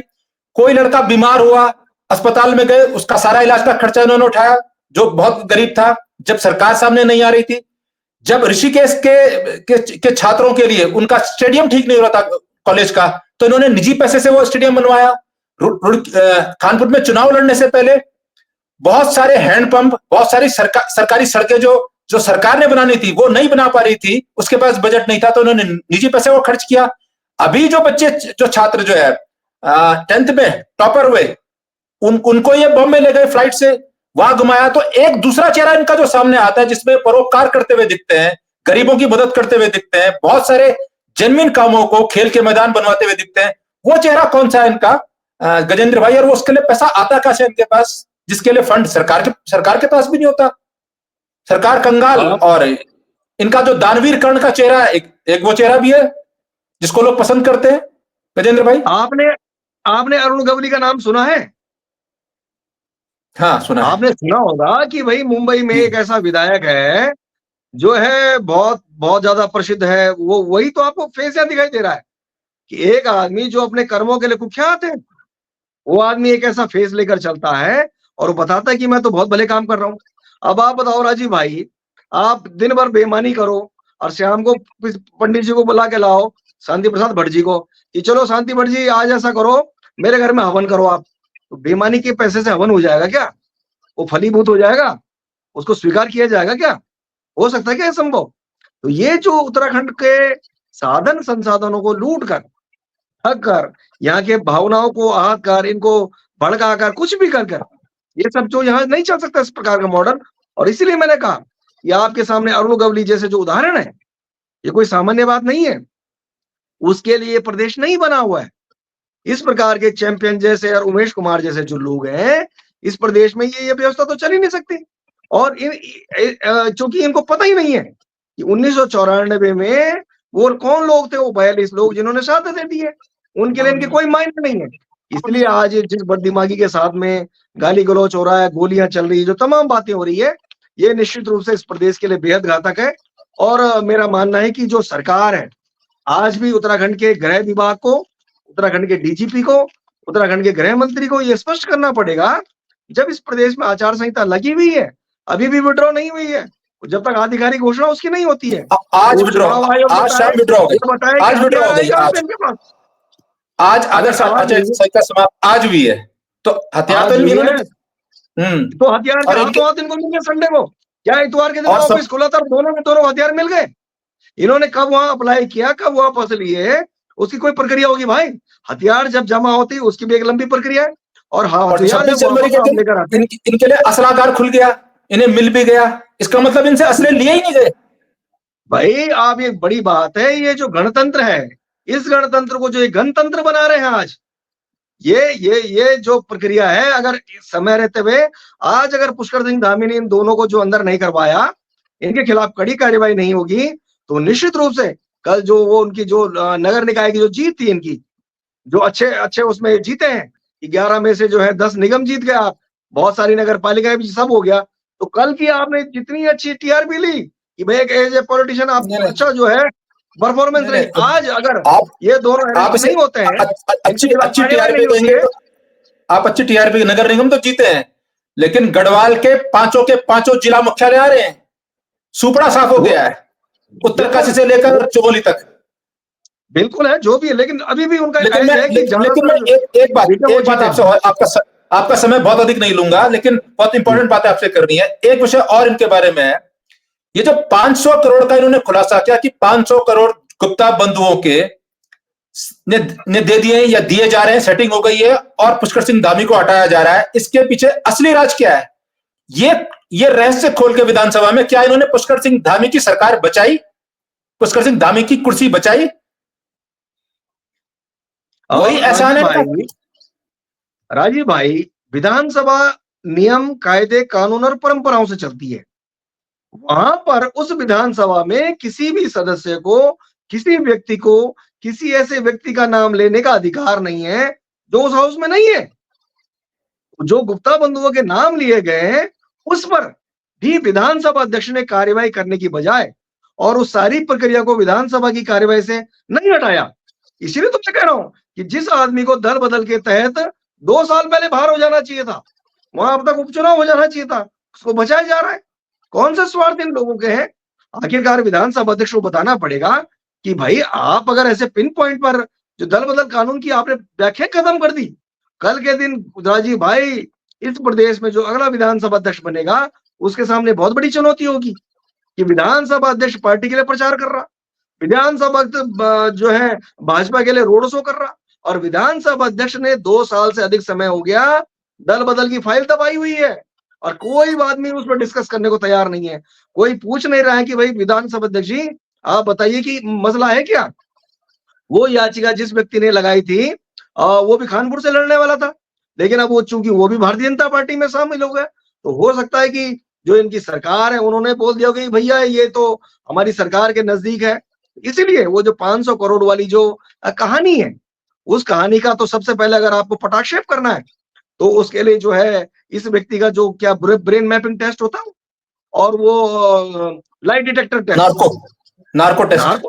कोई लड़का बीमार हुआ, अस्पताल में गए, उसका सारा इलाज का खर्चा इन्होंने उठाया, जो बहुत गरीब था, जब सरकार सामने नहीं आ रही थी। जब ऋषिकेश के छात्रों के लिए उनका स्टेडियम ठीक नहीं हो रहा था कॉलेज का, तो इन्होंने निजी पैसे से वो स्टेडियम बनवाया। कानपुर में चुनाव लड़ने से पहले बहुत सारे हैंडपंप, बहुत सारी सरकारी सड़कें जो सरकार ने बनानी थी वो नहीं बना पा रही थी, उसके पास बजट नहीं था, तो उन्होंने निजी पैसे वो खर्च किया। अभी जो बच्चे, जो छात्र जो है 10th में टॉपर हुए, उनको ये बॉम्बे ले गए फ्लाइट से, वहां घुमाया। तो एक दूसरा चेहरा इनका जो सामने आता है, जिसमें परोपकार करते हुए दिखते हैं, गरीबों की मदद करते हुए दिखते हैं, बहुत सारे जेन्युइन कामों को खेल के मैदान बनवाते हुए दिखते हैं, वो चेहरा कौन सा है इनका, गजेंद्र भाई? और वो उसके लिए पैसा आता कहां से इनके पास, जिसके लिए फंड सरकार के पास भी नहीं होता? सरकार कंगाल। और इनका जो दानवीर कर्ण का चेहरा, एक वो चेहरा भी है जिसको लोग पसंद करते हैं। गजेंद्र भाई, आपने अरुण गवली का नाम सुना है? हाँ, सुना है। आपने सुना होगा कि भाई मुंबई में एक ऐसा विधायक है जो है बहुत बहुत ज्यादा प्रसिद्ध है, वो वही तो आपको फेस यहाँ दिखाई दे रहा है कि एक आदमी जो अपने कर्मों के लिए कुख्यात है, वो आदमी एक ऐसा फेस लेकर चलता है और वो बताता है कि मैं तो बहुत भले काम कर रहा हूं। अब आप बताओ राजीव भाई, आप दिन भर बेईमानी करो और शाम को पंडित जी को बुला के लाओ, शांति प्रसाद भट्ट जी को, कि चलो शांति भट्ट जी आज ऐसा करो, मेरे घर में हवन करो आप, तो बेईमानी के पैसे से हवन हो जाएगा क्या? वो फलीभूत हो जाएगा? उसको स्वीकार किया जाएगा क्या? हो सकता है क्या संभव? तो ये जो उत्तराखंड के साधन संसाधनों को लूट कर, ठग कर, यहाँ के भावनाओं को आहत कर, इनको भड़का कर, कुछ भी कर ये सब जो यहाँ नहीं चल सकता इस प्रकार का मॉडल। और इसीलिए मैंने कहा कि आपके सामने अरुण गवली जैसे जो उदाहरण है, ये कोई सामान्य बात नहीं है, उसके लिए प्रदेश नहीं बना हुआ है। इस प्रकार के चैंपियन जैसे और उमेश कुमार जैसे जो लोग हैं इस प्रदेश में, ये व्यवस्था तो चल ही नहीं सकती। और चूंकि इनको पता ही नहीं है कि 1994 में वो कौन लोग थे, वो 42 लोग जिन्होंने शहादत दे दी है, उनके लिए इनके कोई मायने नहीं है। इसलिए आज जिस बददिमागी के साथ में गाली गलौच हो रहा है, गोलियां चल रही है, जो तमाम बातें हो रही है, ये निश्चित रूप से इस प्रदेश के लिए बेहद घातक है। और मेरा मानना है कि जो सरकार है, आज भी उत्तराखंड के गृह विभाग को, उत्तराखंड के डीजीपी को, उत्तराखंड के गृह मंत्री को ये स्पष्ट करना पड़ेगा जब इस प्रदेश में आचार संहिता लगी हुई है, अभी भी विड्रॉ नहीं हुई है, जब तक आधिकारिक घोषणा उसकी नहीं होती है, आज तो विड्रॉ, चुनाव आयोग आज शाम विड्रॉ हो गई, ये बताए कि आज विड्रॉ हथियार हो गई, है कहाँ आज से इनके पास। आज अगर आदर्श आज आचार हुई संहिता समाप्त आज हुई है, तो हथियार तो आज हुई इन्होंने है, तो हथियार और के इनके हाथों हाथ इनको मिल गए संडे को। क्या इतवार के दिन और सब ऑफिस खुला था, दोनों में दोनों हथियार मिल गए। इन्होंने कब वहां अप्लाई किया, कब वापस लिए, उसकी कोई प्रक्रिया होगी भाई। हथियार जब जमा होती है उसकी भी एक लंबी प्रक्रिया है, और हाँ और हथियार 26 जब जनवरी वापस के आप दिन लेकर आते हैं। इनके लिए असलागार खुल गया, इन्हें मिल भी गया, इसका मतलब इनसे असले लिए ही नहीं गए। भाई आप, ये बड़ी बात है, ये जो गणतंत्र है, इस गणतंत्र को जो ये गणतंत्र बना रहे हैं आज, ये जो प्रक्रिया है, अगर समय रहते हुए आज अगर पुष्कर सिंह धामी ने इन दोनों को जो अंदर नहीं करवाया, इनके खिलाफ कड़ी कार्रवाई नहीं होगी, तो निश्चित रूप से कल जो वो उनकी जो नगर निकाय की जो जीत थी इनकी, जो अच्छे अच्छे उसमें जीते हैं, 11 में से जो है 10 निगम जीत गए आप, बहुत सारी नगर पालिकाएं भी सब हो गया, तो कल की आपने जितनी अच्छी टीआरपी ली कि भाई एक एज ए पॉलिटिशियन आप नहीं, नहीं, अच्छा जो है परफॉर्मेंस नहीं, रही। नहीं, आज अगर आप ये दोनों आप अरेस्ट इसे नहीं होते हैं, अच्छी इनके खिलाफ अच्छी कार्रवाई टीआरपी नहीं होती देंगे है, तो आप अच्छी टीआरपी, नगर निगम तो जीते हैं, लेकिन गढ़वाल के पांचों जिला मुख्यालय आ रहे हैं, सुपड़ा साफ हो गया है, उत्तरकाशी से लेकर चमोली तक। बिल्कुल है जो भी है, लेकिन अभी भी उनका लेकिन एज मैं है कि जहां लेकिन मैं पर एक बात आपसे, आपका समय बहुत अधिक नहीं लूंगा, लेकिन बहुत इंपॉर्टेंट बातें आपसे करनी है। एक विषय और इनके बारे में है, ये जो 500 करोड़ का इन्होंने खुलासा किया कि 500 करोड़ गुप्ता बंधुओं के ने दे दिए या दिए जा रहे हैं, सेटिंग हो गई है और पुष्कर सिंह धामी को हटाया जा रहा है, इसके पीछे असली राज क्या है? ये रहस्य खोल के विधानसभा में, क्या इन्होंने पुष्कर सिंह धामी की सरकार बचाई, पुष्कर सिंह धामी की कुर्सी बचाई? वही एहसान है। राजीव भाई, विधानसभा नियम, कायदे, कानून और परंपराओं से चलती है। वहां पर उस विधानसभा में किसी भी सदस्य को, किसी व्यक्ति को, किसी ऐसे व्यक्ति का नाम लेने का अधिकार नहीं है जो उस हाउस में नहीं है। जो गुप्ता बंधुओं के नाम लिए गए हैं, उस पर भी विधानसभा अध्यक्ष ने कार्यवाही करने की बजाय और उस सारी प्रक्रिया को विधानसभा की कार्यवाही से नहीं हटाया। इसीलिए तो मैं कह रहा हूं कि जिस आदमी को दल बदल के तहत 2 साल पहले बाहर हो जाना चाहिए था, वहां अब तक उपचुनाव हो जाना चाहिए था, उसको बचाया जा रहा है। कौन सा स्वार्थ इन लोगों के हैं? आखिरकार विधानसभा अध्यक्ष को बताना पड़ेगा कि भाई आप अगर ऐसे पिन पॉइंट पर जो दल बदल कानून की आपने व्याख्या खत्म कर दी, कल के दिन राजीव भाई इस प्रदेश में जो अगला विधानसभा अध्यक्ष बनेगा उसके सामने बहुत बड़ी चुनौती होगी कि विधानसभा अध्यक्ष पार्टी के लिए प्रचार कर रहा, विधानसभा जो है भाजपा के लिए रोड शो कर रहा, और विधानसभा अध्यक्ष ने 2 साल से अधिक समय हो गया दल बदल की फाइल दबाई हुई है और कोई आदमी उस पर डिस्कस करने को तैयार नहीं है। कोई पूछ नहीं रहा है कि भाई विधानसभा अध्यक्ष जी आप बताइए कि मसला है क्या। वो याचिका जिस व्यक्ति ने लगाई थी वो भी कानपुर से लड़ने वाला था, लेकिन अब वो चूंकि वो भी भारतीय जनता पार्टी में शामिल हो गया, तो हो सकता है कि जो इनकी सरकार है उन्होंने बोल दिया कि भैया ये तो हमारी सरकार के नजदीक है, इसीलिए वो जो 500 करोड़ वाली जो कहानी है, उस कहानी का तो सबसे पहले अगर आपको पटाक्षेप करना है तो उसके लिए जो है इस व्यक्ति का जो क्या ब्रेन मैपिंग टेस्ट होता है और वो light detector test, narco test,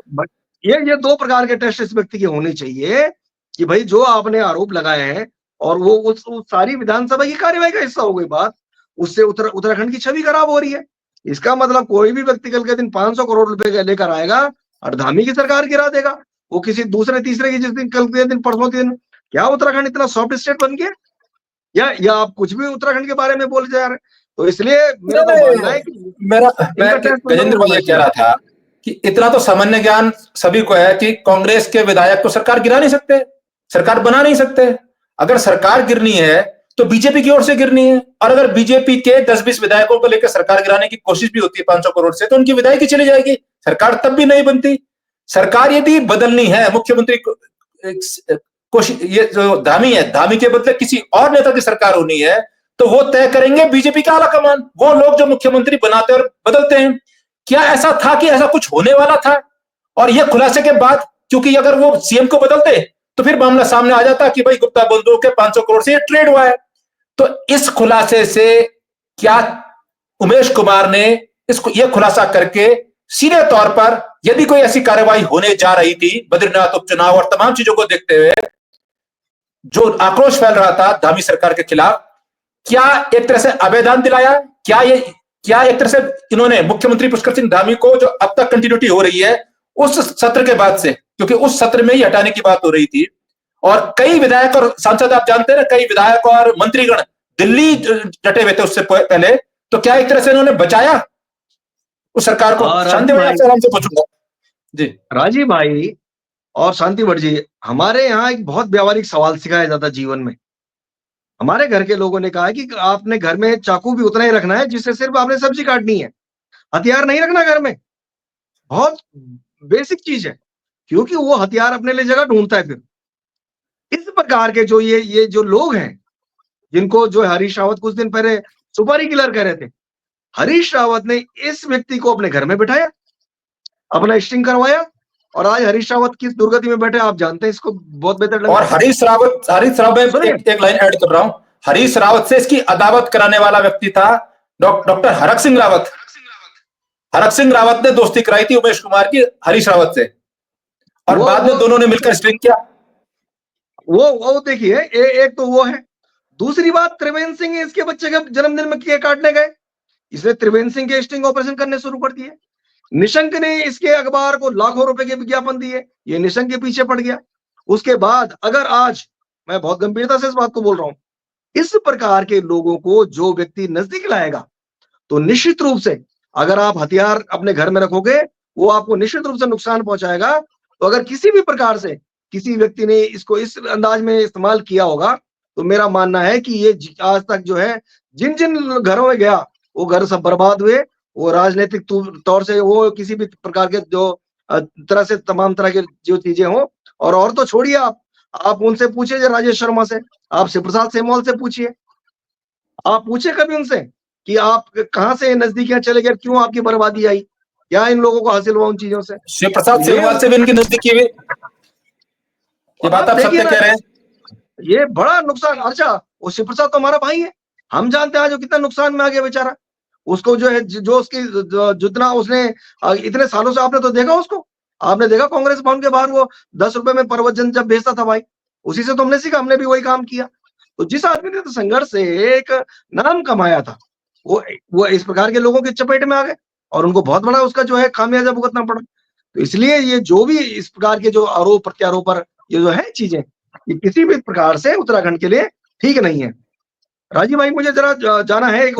ये 2 प्रकार के टेस्ट इस व्यक्ति के होने चाहिए कि भाई जो आपने आरोप लगाए हैं और वो उस सारी विधानसभा की कार्यवाही का हिस्सा हो गई बात, उससे उत्तराखंड की छवि खराब हो रही है। इसका मतलब कोई भी व्यक्ति कल के दिन 500 करोड़ रुपए लेकर आएगा और धामी की सरकार गिरा देगा, वो किसी दूसरे तीसरे की, जिस दिन कल के दिन परसों के दिन क्या उत्तराखंड इतना सॉफ्ट स्टेट बन गया, या आप कुछ भी उत्तराखंड के बारे में बोले जा रहे हैं। तो इसलिए मेरा तो मानना है कि मैं गजेंद्र भाई कह रहा था कि इतना तो सामान्य ज्ञान सभी को है कि कांग्रेस के विधायक को सरकार गिरा नहीं सकते, सरकार बना नहीं सकते। अगर सरकार गिरनी है तो बीजेपी की ओर से गिरनी है, और अगर बीजेपी के 10-20 विधायकों को लेकर सरकार गिराने की कोशिश भी होती है 500 करोड़ से, तो उनकी विधायकी चली जाएगी, सरकार तब भी नहीं बनती। सरकार यदि बदलनी है, मुख्यमंत्री कोशिश, ये जो धामी है, धामी के बदले किसी और नेता की सरकार होनी है, तो वो तय करेंगे बीजेपी का आला कमान, वो लोग जो मुख्यमंत्री बनाते और बदलते हैं। क्या ऐसा था कि ऐसा कुछ होने वाला था? और यह खुलासे के बाद, क्योंकि अगर वो सीएम को बदलते तो फिर मामला सामने आ जाता कि भाई गुप्ता बंधुओं के 500 करोड़ से ये ट्रेड हुआ है। तो इस खुलासे से क्या उमेश कुमार ने इसको यह खुलासा करके सीधे तौर पर, यदि कोई ऐसी कार्रवाई होने जा रही थी बद्रीनाथ उपचुनाव और तमाम चीजों को देखते हुए, जो आक्रोश फैल रहा था धामी सरकार के खिलाफ, क्या एक तरह से आवेदन दिलाया? क्या एक तरह से इन्होंने मुख्यमंत्री पुष्कर सिंह धामी को, जो अब तक कंटिन्यूटी हो रही है उस सत्र के बाद से, क्योंकि उस सत्र में ही हटाने की बात हो रही थी, और कई विधायक और सांसद, आप जानते हैं ना, कई विधायक और मंत्रीगण दिल्ली डटे हुए थे उससे पहले, तो क्या एक तरह से इन्होंने बचाया उस सरकार को? शांति भाई आपसे आराम से पूछूंगा जी। राजीव भाई और शांति भट्ट जी, हमारे यहाँ एक बहुत व्यावहारिक सवाल सिखाया जाता जीवन में। हमारे घर के लोगों ने कहा है कि आपने घर में चाकू भी उतना ही रखना है जिससे सिर्फ आपने सब्जी काटनी है, हथियार नहीं रखना घर में। बहुत बेसिक चीज है, क्योंकि वो हथियार अपने लिए जगह ढूंढता है। फिर इस प्रकार के जो ये जो लोग हैं, जिनको जो हरीश रावत कुछ दिन पहले सुपारी किलर कह रहे थे, हरीश रावत ने इस व्यक्ति को अपने घर में बिठाया, अपना स्टिंग करवाया, और आज हरीश रावत किस दुर्गति में बैठे आप जानते हैं, इसको बहुत बेहतर लगता है। और हरीश रावत एक लाइन ऐड कर रहा हूं, हरीश रावत से इसकी अदावत कराने वाला व्यक्ति था डॉक्टर हरक सिंह रावत। हरक सिंह रावत ने दोस्ती कराई थी उमेश कुमार की हरीश रावत से, और बाद में दोनों ने मिलकर स्ट्रिंग किया। वो देखिए, एक तो वो है। दूसरी बात, त्रिवेंद्र सिंह इसके बच्चे के जन्मदिन में केक काटने गए, इसने त्रिवेंद्र सिंह के स्टिंग ऑपरेशन करने शुरू कर दिए। निशंक ने इसके अखबार को लाखों रुपए के विज्ञापन दिए, ये निशंक के पीछे पड़ गया। उसके बाद अगर आज, मैं बहुत गंभीरता से इस बात को बोल रहा हूं, इस प्रकार के लोगों को जो व्यक्ति नजदीक लाएगा, तो निश्चित रूप से अगर आप हथियार अपने घर में रखोगे, वो आपको निश्चित रूप से नुकसान पहुंचाएगा। तो अगर किसी भी प्रकार से किसी व्यक्ति ने इसको इस अंदाज में इस्तेमाल किया होगा, तो मेरा मानना है कि ये आज तक जो है जिन जिन घरों में गया, वो घर सब बर्बाद हुए। वो राजनीतिक तौर से वो किसी भी प्रकार के जो तरह से तमाम तरह की जो चीजें हो, और तो छोड़िए, आप उनसे पूछिए, राजेश शर्मा से, आप शिव प्रसाद सेमवाल से पूछिए, आप पूछे कभी उनसे कि आप कहां से नजदीकियां चले गए, क्यों आपकी बर्बादी आई, क्या इन लोगों को हासिल हुआ उन चीजों से? शिव प्रसाद सेमवाल से भी इनकी नजदीकी हुई, ये बात आप सत्य कह रहे हैं। ये बड़ा नुकसान। अच्छा, वो शिव प्रसाद तो हमारा भाई है, हम जानते हैं जो कितना नुकसान में आ गया बेचारा। उसको जो है, जो उसकी जितना उसने इतने सालों से, आपने तो देखा उसको, आपने देखा कांग्रेस भवन के बाहर वो 10 रुपए में प्रवचन जब भेजता था भाई, उसी से तो हमने सीखा, हमने भी वही काम किया। तो जिस आदमी ने तो संघर्ष से एक नाम कमाया था, वो इस प्रकार के लोगों की चपेट में आ गए, और उनको बहुत बड़ा उसका जो है खामियाजा भुगतना पड़ा। तो इसलिए ये जो भी इस प्रकार के जो आरोप प्रत्यारोप पर ये जो है चीजें, ये किसी भी प्रकार से उत्तराखंड के लिए ठीक नहीं है। राजीव भाई, मुझे जरा जाना है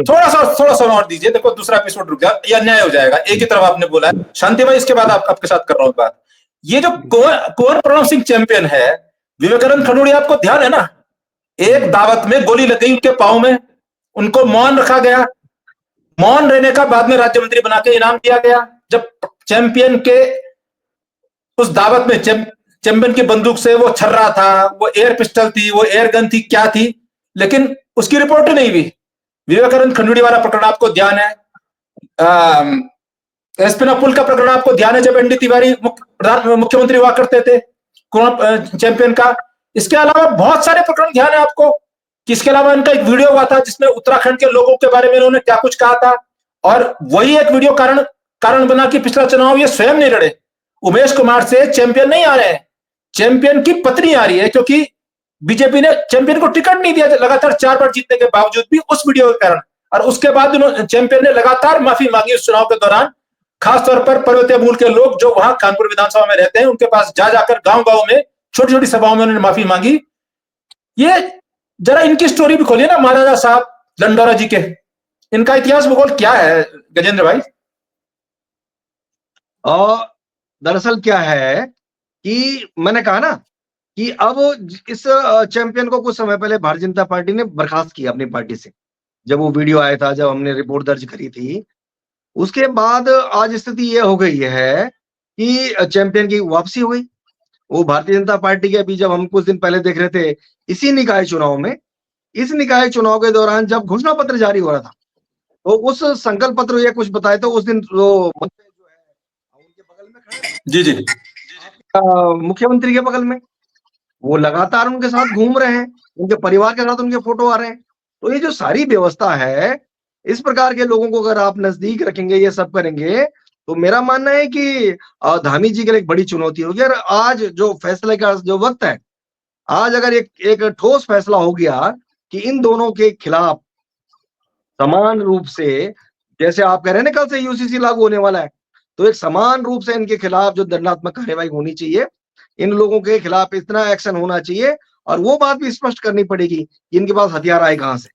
थोड़ा सा और दीजिए। देखो, दूसरा एपिसोड रुक गया, या न्याय हो जाएगा, एक ही तरफ आपने बोला है। शांति भाई, इसके बाद आपके साथ कर रहा हूँ बात। ये जो कुंवर प्रणव सिंह चैंपियन है, विवेकानंद खंडूड़ी, आपको ध्यान है ना, एक दावत में गोली लग गई उनके पांव में, उनको मौन रखा गया, मौन रहने का बाद में राज्य मंत्री बना के इनाम दिया गया। जब चैंपियन के उस दावत में चैंपियन की बंदूक से वो छर रहा था, वो एयर पिस्टल थी, वो एयर गन थी, क्या थी, लेकिन उसकी रिपोर्ट ही नहीं हुई। विवेकानंद खंडूड़ी वाला प्रकरण आपको ध्यान है, एसपीना पुल का प्रकरण आपको ध्यान है, जब एनडी तिवारी मुख्यमंत्री हुआ करते थे चैंपियन का। इसके अलावा बहुत सारे प्रकरण ध्यान है आपको, कि इसके अलावा इनका एक वीडियो हुआ था जिसमें उत्तराखंड के लोगों के बारे में इन्होंने क्या कुछ कहा था, और वही एक वीडियो कारण बना कि पिछला चुनाव ये स्वयं नहीं लड़े। उमेश कुमार से चैंपियन नहीं आ रहे हैं, चैंपियन की पत्नी आ रही है, क्योंकि बीजेपी ने चैंपियन को टिकट नहीं दिया लगातार 4 बार जीतने के बावजूद भी, उस वीडियो के कारण। और उसके बाद चैंपियन ने लगातार माफी मांगी उस चुनाव के दौरान। खासतौर पर पर्वतीय मूल के लोग जो वहां कानपुर विधानसभा में रहते हैं, उनके पास जाकर गांव में छोटी छोटी सभाओं में उन्होंने माफी मांगी। ये जरा इनकी स्टोरी भी खोलिए ना, महाराजा साहब लंडोरा जी के, इनका इतिहास भूगोल क्या है गजेंद्र भाई? दरअसल क्या है कि मैंने कहा ना कि अब इस चैंपियन को कुछ समय पहले भारतीय जनता पार्टी ने बर्खास्त किया अपनी पार्टी से, जब वो वीडियो आया था, जब हमने रिपोर्ट दर्ज करी थी। उसके बाद आज स्थिति ये हो गई है कि चैंपियन की वापसी हो गई। वो भारतीय जनता पार्टी के, अभी जब हम कुछ दिन पहले देख रहे थे इसी निकाय चुनाव में, इस निकाय चुनाव के दौरान जब घोषणा पत्र जारी हो रहा था, तो उस संकल्प पत्र ये कुछ बताए, तो उस दिन जो है उनके बगल में खड़े, जी मुख्यमंत्री के बगल में, वो लगातार उनके साथ घूम रहे हैं, उनके परिवार के साथ उनके फोटो आ रहे हैं। तो ये जो सारी व्यवस्था है, इस प्रकार के लोगों को अगर आप नजदीक रखेंगे, ये सब करेंगे, तो मेरा मानना है कि धामी जी के लिए एक बड़ी चुनौती होगी। और आज जो फैसले का जो वक्त है, आज अगर एक ठोस फैसला हो गया कि इन दोनों के खिलाफ समान रूप से, जैसे आप कह रहे हैं ना कल से यूसीसी लागू होने वाला है, तो एक समान रूप से इनके खिलाफ जो दंडात्मक कार्यवाही होनी चाहिए, इन लोगों के खिलाफ इतना एक्शन होना चाहिए और वो बात भी स्पष्ट करनी पड़ेगी कि इनके पास हथियार आए कहां से।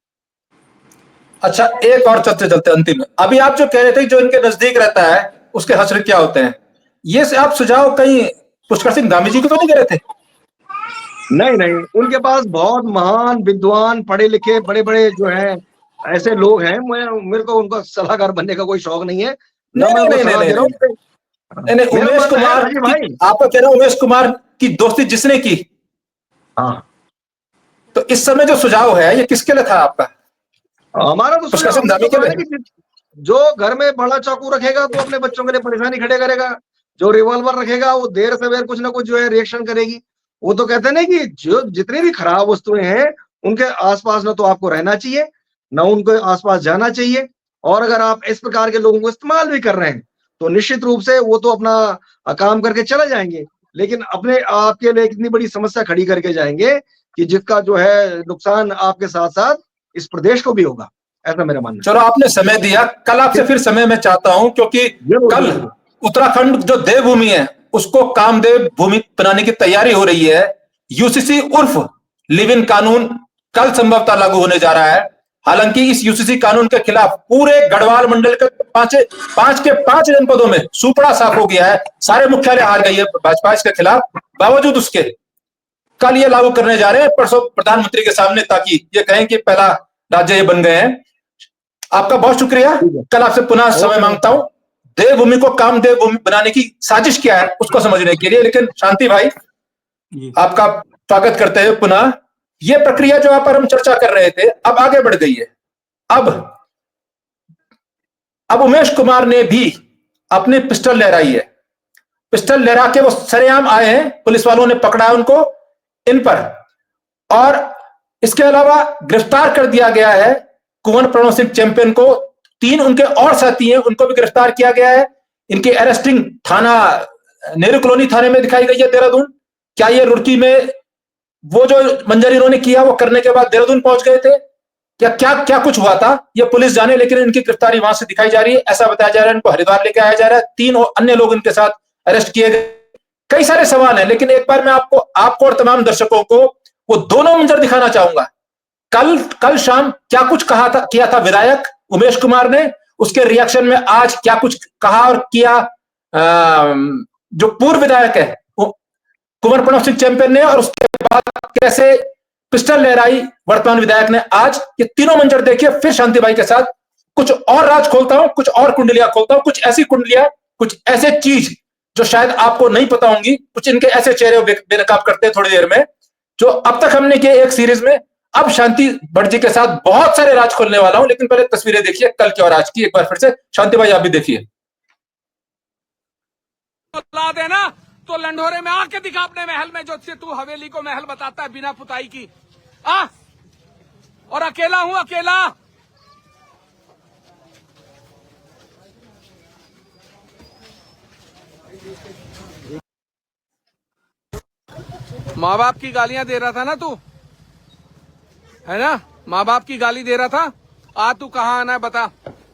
अच्छा, एक और चलते चलते अंतिम में, अभी आप जो कह रहे थे जो इनके नजदीक रहता है उसके हश्र क्या होते हैं, ये से आप सुझाव कहीं पुष्कर सिंह धामी जी को तो नहीं कह रहे थे? नहीं, उनके पास बहुत महान विद्वान पढ़े लिखे बड़े बड़े जो हैं ऐसे लोग हैं। मेरे को उनका सलाहकार बनने का कोई शौक नहीं है, ना मैं उनको सलाह दे रहा हूँ। नहीं, उमेश कुमार भाई, आप कह रहे हो उमेश कुमार की दोस्ती जिसने की, हाँ, तो इस समय जो सुझाव है ये किसके लिए था आपका? हमारा तो पुष्कर सुझाव सिंह धामी के लिए? कि जो घर में बड़ा चाकू रखेगा तो अपने बच्चों के लिए परेशानी खड़े करेगा, जो रिवॉल्वर रखेगा वो देर सवेर कुछ ना कुछ जो है रिएक्शन करेगी। वो तो कहते हैं ना कि जो जितनी भी खराब वस्तुएं हैं उनके आसपास ना तो आपको रहना चाहिए, ना उनके आसपास जाना चाहिए, और अगर आप इस प्रकार के लोगों को इस्तेमाल भी कर रहे हैं तो निश्चित रूप से वो तो अपना काम करके चले जाएंगे, लेकिन अपने आपके लिए इतनी बड़ी समस्या खड़ी करके जाएंगे कि जिसका जो है नुकसान आपके साथ साथ इस प्रदेश को भी होगा, ऐसा मेरा मानना है। चलो, आपने समय दिया, कल आपसे फिर समय मैं चाहता हूं, क्योंकि कल उत्तराखंड जो देवभूमि है उसको कामदेव भूमि बनाने की तैयारी हो रही है। यूसीसी उर्फ लिव इन कानून कल संभवतः लागू होने जा रहा है। हालांकि इस यूसीसी कानून के खिलाफ पूरे गढ़वाल मंडल के पांच के 5 जनपदों में सुपड़ा साफ हो गया है, सारे मुख्यालय हार गई है भाजपा इसके खिलाफ। बावजूद उसके कल ये लागू करने जा रहे हैं, परसों प्रधानमंत्री के सामने, ताकि ये कहें कि पहला राज्य ये बन गए हैं। आपका बहुत शुक्रिया, कल आपसे पुनः समय मांगता हूं। देवभूमि को कामदेव भूमि बनाने की साजिश क्या है उसको समझने के लिए। लेकिन शांति भाई, आपका स्वागत करते हुए पुनः, ये प्रक्रिया जो आप पर हम चर्चा कर रहे थे अब आगे बढ़ गई है। अब उमेश कुमार ने भी अपनी पिस्टल लहराई है। पिस्टल लहरा के वो सरेआम आए हैं, पुलिस वालों ने पकड़ा है उनको इन पर, और इसके अलावा गिरफ्तार कर दिया गया है कुंवर प्रणव सिंह चैंपियन को। 3 उनके और साथी हैं, उनको भी गिरफ्तार किया गया है। इनकी अरेस्टिंग थाना नेहरू कॉलोनी थाने में दिखाई गई है, देहरादून। क्या ये रुड़की में वो जो मंजर इन्होंने किया वो करने के बाद देहरादून पहुंच गए थे? क्या कुछ हुआ था ये पुलिस जाने, लेकिन इनकी गिरफ्तारी वहां से दिखाई जा रही है। ऐसा बताया जा रहा है इनको हरिद्वार लेके आया जा रहा है। 3 अन्य लोग इनके साथ अरेस्ट किए गए। कई सारे सवाल हैं, लेकिन एक बार मैं आपको और तमाम दर्शकों को वो दोनों मंजर दिखाना चाहूंगा। कल शाम क्या कुछ किया था विधायक उमेश कुमार ने, उसके रिएक्शन में आज क्या कुछ कहा और किया जो पूर्व विधायक है कुंवर प्रणव सिंह चैंपियन ने, और उसके बाद कैसे पिस्टल लहराई वर्तमान विधायक ने आज। ये तीनों मंजर देखिए। फिर शांति भाई के साथ कुछ और राज खोलता हूं, कुछ और कुंडलियां खोलता हूं, कुछ ऐसी कुंडलियां, कुछ ऐसे चीज जो शायद आपको नहीं पता होंगी, कुछ इनके ऐसे चेहरे बेनकाब करते हैं थोड़ी देर में, जो अब तक हमने किए एक सीरीज में। अब शांति भट्ट जी के साथ बहुत सारे राज खोलने वाला हूं, लेकिन पहले तस्वीरें देखिए कल की और आज की। एक बार फिर से शांति भाई आप भी देखिए। ला देना तो लंढोरे में आके दिखा अपने महल में, जो तू हवेली को महल बताता है बिना पुताई की। और अकेला हूं, अकेला। माँ बाप की गालियां दे रहा था ना तू, है ना? माँ बाप की गाली दे रहा था। तू कहाँ आना है बता।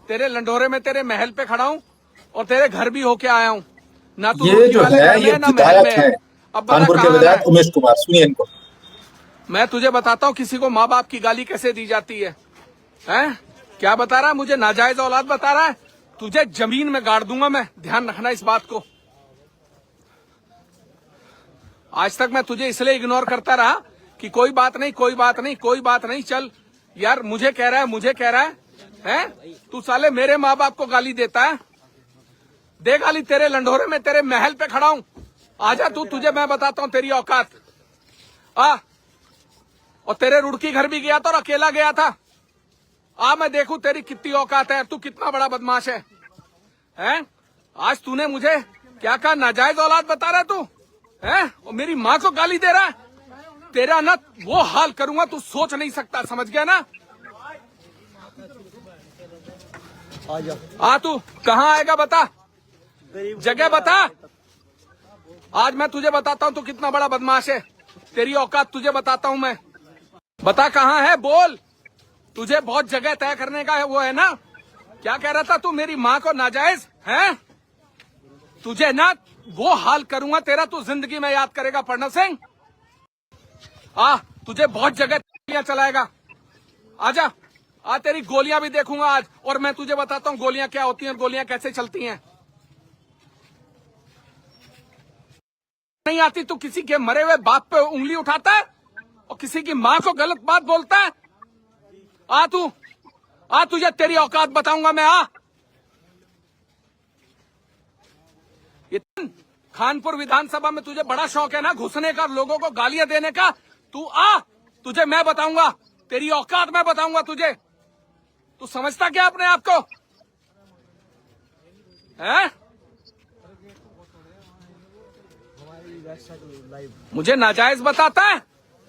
तेरे लंढोरे में तेरे महल पे खड़ा हूँ और तेरे घर भी होके आया हूँ ना। तू ये जो है ये विधायक है कानपुर के विधायक उमेश कुमार, सुनिए इनको। मैं तुझे बताता हूँ किसी को माँ बाप की गाली कैसे दी जाती है। हैं? क्या बता रहा है मुझे? नाजायज औलाद बता रहा है। तुझे जमीन में गाड़ दूंगा मैं, ध्यान रखना इस बात को। आज तक मैं तुझे इसलिए इग्नोर करता रहा कि कोई बात नहीं, कोई बात नहीं, कोई बात नहीं, चल यार। मुझे कह रहा है हैं? तू साले मेरे माँ बाप को गाली देता है। दे गाली तेरे लंढोरे में, तेरे महल पे खड़ा हूं। आजा तू, तुझे मैं बताता हूं तेरी औकात। और तेरे रुड़की घर भी गया था और अकेला गया था। मैं देखूं तेरी कितनी औकात है, तू कितना बड़ा बदमाश है। हैं? आज तूने मुझे क्या कहा? नाजायज औलाद बता रहा है तू, हैं? और मेरी माँ को गाली दे रहा है। तेरा ना वो हाल करूंगा तू सोच नहीं सकता, समझ गया ना? तू कहाँ आएगा बता, जगह बता। आज मैं तुझे बताता हूँ तू कितना बड़ा बदमाश है। तेरी औकात तुझे बताता हूं मैं। बता कहां है, बोल। तुझे बहुत जगह तय करने का है, वो है ना। क्या कह रहा था तू, मेरी माँ को नाजायज है? तुझे ना वो हाल करूंगा तेरा, तू जिंदगी में याद करेगा प्रणव सिंह। तुझे बहुत जगह चलाएगा। आजा, तेरी गोलियां भी देखूंगा आज, और मैं तुझे बताता हूं गोलियां क्या होती हैं और गोलियां कैसे चलती हैं। नहीं आती तू किसी के मरे हुए बाप पे उंगली उठाता है और किसी की मां को गलत बात बोलता है। तुझे तेरी औकात बताऊंगा मैं। खानपुर विधानसभा में तुझे बड़ा शौक है ना घुसने का, लोगों को गालियां देने का। तुझे मैं बताऊंगा, तेरी औकात मैं बताऊंगा तुझे। तू समझता क्या अपने आप को है? मुझे नाजायज बताता है,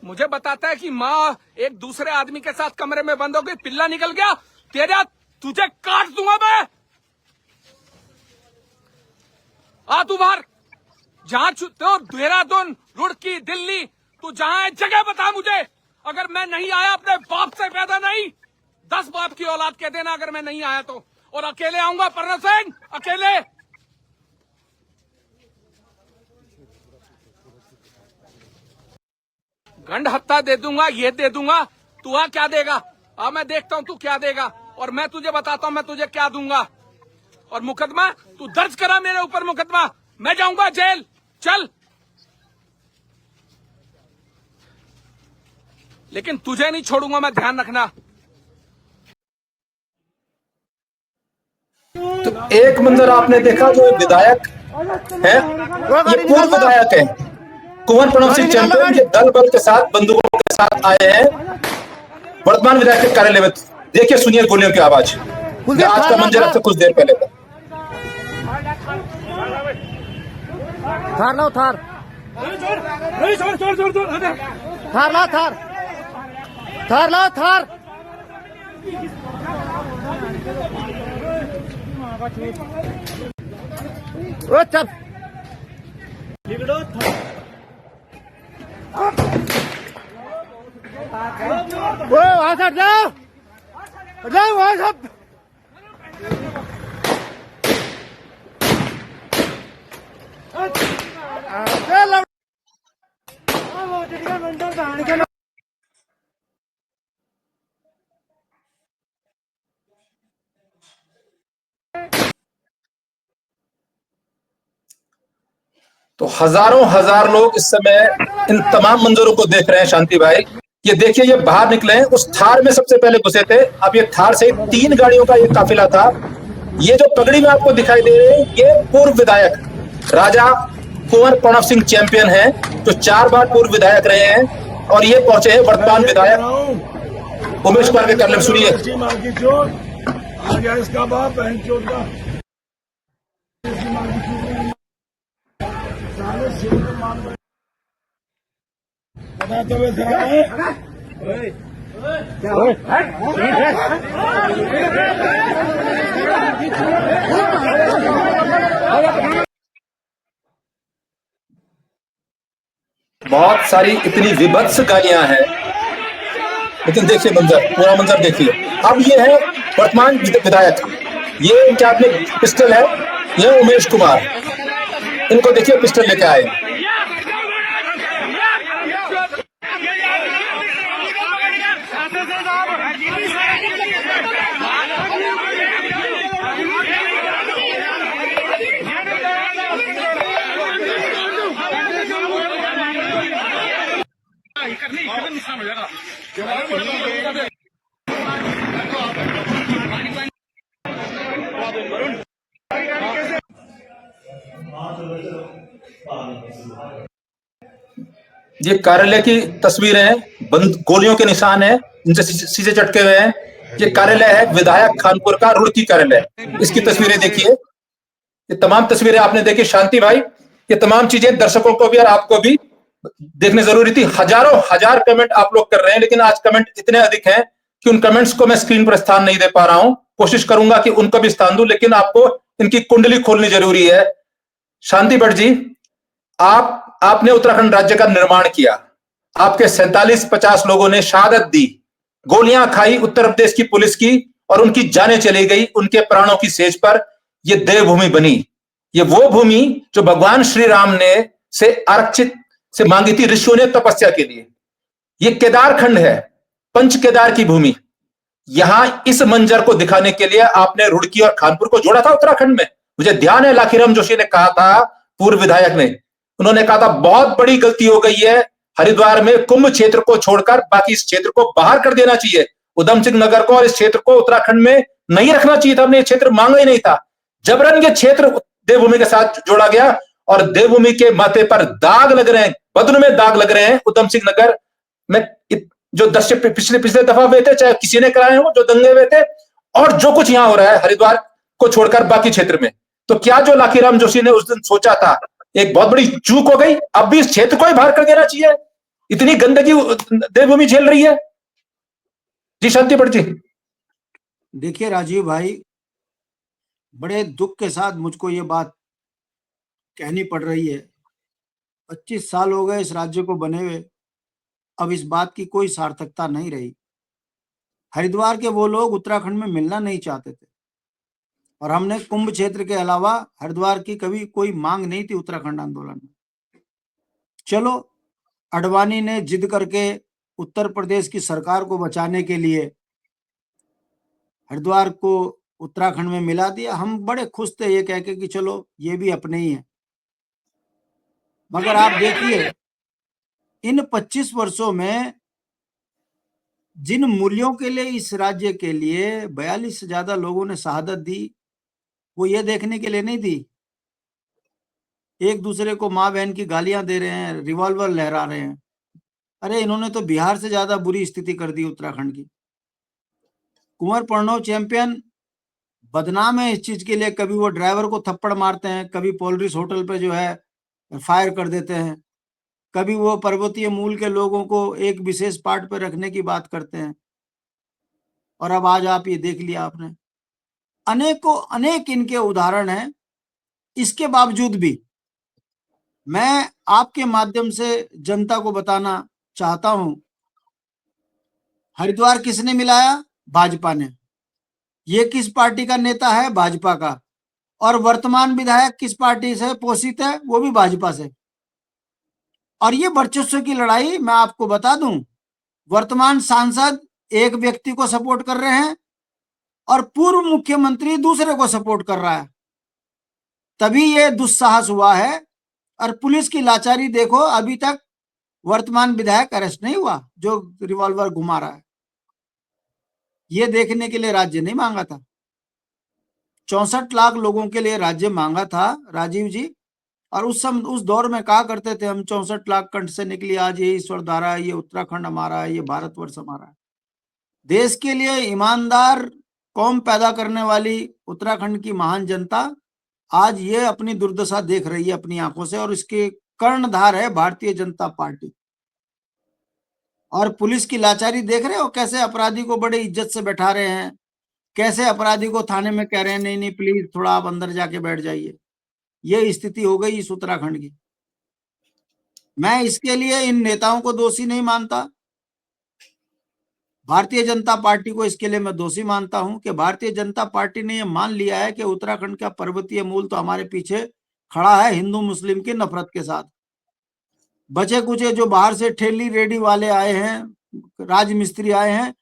मुझे बताता है कि माँ एक दूसरे आदमी के साथ कमरे में बंद हो गई, पिल्ला निकल गया तेरा, तुझे काट दूंगा मैं। तू बाहर, जहां तो देहरादून, रुड़की, दिल्ली, तू जहां है जगह बता मुझे। अगर मैं नहीं आया, अपने बाप से पैदा नहीं, 10 बाप की औलाद कह देना अगर मैं नहीं आया तो। और अकेले आऊंगा प्रणव सिंह, अकेले। गंड हत्ता दे दूंगा, ये दे दूंगा। तू क्या देगा? मैं देखता हूं तू क्या देगा, और मैं तुझे बताता हूं मैं तुझे क्या दूंगा। और मुकदमा तू दर्ज करा मेरे ऊपर, मुकदमा, मैं जाऊंगा जेल। चल, लेकिन तुझे नहीं छोड़ूंगा मैं, ध्यान रखना। तो एक मंजर आपने देखा, जो विधायक है, ये पूर्व विधायक है कुंवर प्रणव सिंह चैंपियन, ये दल बल के साथ, बंदूकों के साथ आए हैं वर्तमान विधायक के कार्यालय में। देखिए, सुनिए गोलियों की आवाज। आज का मंजर अब से कुछ देर पहले था। थार लाओ, थार थार लाओ, थार लाओ, थार। ओ चल, वहां से हट जाओ, वहां से। तो हजारों हजार लोग इस समय इन तमाम मंजरों को देख रहे हैं। शांति भाई, ये देखिए, ये बाहर निकले हैं, उस थार में सबसे पहले घुसे थे। अब ये थार से 3 गाड़ियों का ये काफिला था। ये जो पगड़ी में आपको दिखाई दे रहे हैं, ये पूर्व विधायक राजा कुंवर प्रणव सिंह चैंपियन हैं, जो 4 बार पूर्व विधायक रहे हैं, और ये पहुंचे हैं वर्तमान विधायक उमेश कुमार के कार्यालय में। सुनिए। बहुत सारी इतनी विभत्स गालियां हैं, लेकिन देखिए मंजर, पूरा मंजर देखिए। अब ये है वर्तमान विधायक, ये इनके हाथ में पिस्टल है, ये उमेश कुमार, इनको देखिए पिस्टल लेके आए। नुकसान हो जाएगा। ये कार्यालय की तस्वीरें हैं, बंद गोलियों के निशान हैं, इनसे सीधे चटके हुए हैं। ये कार्यालय है विधायक खानपुर का, रुड़की कार्यालय। इसकी तस्वीरें देखिए, ये तमाम तस्वीरें आपने देखी। शांति भाई, ये तमाम चीजें दर्शकों को भी और आपको भी देखने जरूरी थी। हजारों हजार कमेंट आप लोग कर रहे हैं, लेकिन आज कमेंट इतने अधिक हैं कि उन कमेंट्स को मैं स्क्रीन पर स्थान नहीं दे पा रहा हूं। कोशिश करूंगा कि उनको भी स्थान दूं, लेकिन आपको इनकी कुंडली खोलनी जरूरी है। शांति भट्ट जी, आपने उत्तराखंड राज्य का निर्माण किया, आपके 47-50 लोगों ने शहादत दी, गोलियां खाई उत्तर प्रदेश की पुलिस की, और उनकी जानें चली गई उनके प्राणों की सेज पर। यह देवभूमि बनी। ये वो भूमि जो भगवान श्री राम ने से आरक्षित से मांगी थी ऋषियों ने तपस्या के लिए। ये केदार खंड है, पंच केदार की भूमि। यहां इस मंजर को दिखाने के लिए आपने रुड़की और कानपुर को जोड़ा था उत्तराखंड में। मुझे ध्यान है लाखीराम जोशी ने कहा था, पूर्व विधायक ने, उन्होंने कहा था बहुत बड़ी गलती हो गई है, हरिद्वार में कुंभ क्षेत्र को छोड़कर बाकी इस क्षेत्र को बाहर कर देना चाहिए। उधम सिंह नगर को और इस क्षेत्र को उत्तराखंड में नहीं रखना चाहिए था। हमने ये क्षेत्र मांगा ही नहीं था। जबरन ये क्षेत्र देवभूमि के साथ जोड़ा गया और देवभूमि के माथे पर दाग लग रहे हैं, बदन में दाग लग रहे हैं। उधम सिंह नगर में जो पिछले दफा हुए थे, चाहे किसी ने कराए हो, जो दंगे हुए थे, और जो कुछ यहां हो रहा है हरिद्वार को छोड़कर बाकी क्षेत्र में, तो क्या जो लाखीराम जोशी ने उस दिन सोचा था, एक बहुत बड़ी चूक हो गई। अब भी इस क्षेत्र को ही बाहर कर देना चाहिए। इतनी गंदगी देवभूमि झेल रही है। जी शांति पड़ जी। देखिए राजीव भाई, बड़े दुख के साथ मुझको ये बात कहनी पड़ रही है। 25 साल हो गए इस राज्य को बने हुए, अब इस बात की कोई सार्थकता नहीं रही। हरिद्वार के वो लोग उत्तराखंड में मिलना नहीं चाहते थे, और हमने कुंभ क्षेत्र के अलावा हरिद्वार की कभी कोई मांग नहीं थी उत्तराखंड आंदोलन में। चलो, अडवाणी ने जिद करके उत्तर प्रदेश की सरकार को बचाने के लिए हरिद्वार को उत्तराखंड में मिला दिया। हम बड़े खुश थे ये कह के कि चलो ये भी अपने ही है। मगर आप देखिए, इन 25 वर्षों में जिन मूल्यों के लिए इस राज्य के लिए 42 से ज्यादा लोगों ने शहादत दी, वो ये देखने के लिए नहीं दी। एक दूसरे को माँ बहन की गालियां दे रहे हैं, रिवॉल्वर लहरा रहे हैं। अरे इन्होंने तो बिहार से ज्यादा बुरी स्थिति कर दी उत्तराखंड की। कुंवर प्रणव चैंपियन बदनाम है इस चीज के लिए, कभी वो ड्राइवर को थप्पड़ मारते हैं, कभी पोलरिस होटल पे जो है फायर कर देते हैं, कभी वो पर्वतीय मूल के लोगों को एक विशेष पार्ट पर रखने की बात करते हैं। और अब आज आप ये देख लिया आपने, अनेक इनके उदाहरण हैं। इसके बावजूद भी मैं आपके माध्यम से जनता को बताना चाहता हूं, हरिद्वार किसने मिलाया? भाजपा ने। ये किस पार्टी का नेता है? भाजपा का। और वर्तमान विधायक किस पार्टी से पोषित है? वो भी भाजपा से। और ये वर्चस्व की लड़ाई मैं आपको बता दूं, वर्तमान सांसद एक व्यक्ति को सपोर्ट कर रहे हैं और पूर्व मुख्यमंत्री दूसरे को सपोर्ट कर रहा है। तभी ये दुस्साहस हुआ है। और पुलिस की लाचारी देखो, अभी तक वर्तमान विधायक अरेस्ट नहीं हुआ जो रिवॉल्वर घुमा रहा है। ये देखने के लिए राज्य नहीं मांगा था। 64 लाख लोगों के लिए राज्य मांगा था राजीव जी। और उस दौर में कहा करते थे हम 64 लाख कंठ से निकली आज ये ईश्वर धारा है, ये उत्तराखंड हमारा है, ये भारतवर्ष हमारा है। देश के लिए ईमानदार कौम पैदा करने वाली उत्तराखंड की महान जनता आज ये अपनी दुर्दशा देख रही है अपनी आंखों से, और इसके कर्णधार है भारतीय जनता पार्टी। और पुलिस की लाचारी देख रहे हो, कैसे अपराधी को बड़े इज्जत से बैठा रहे हैं, कैसे अपराधी को थाने में कह रहे हैं नहीं नहीं प्लीज थोड़ा आप अंदर जाके बैठ जाइए। ये स्थिति हो गई इस उत्तराखंड की। मैं इसके लिए इन नेताओं को दोषी नहीं मानता, भारतीय जनता पार्टी को इसके लिए मैं दोषी मानता हूं कि भारतीय जनता पार्टी ने यह मान लिया है कि उत्तराखंड का पर्वतीय मूल तो हमारे पीछे खड़ा है हिंदू मुस्लिम की नफरत के साथ। बचे कुचे जो बाहर से ठेली रेडी वाले आए हैं, राजमिस्त्री आए हैं,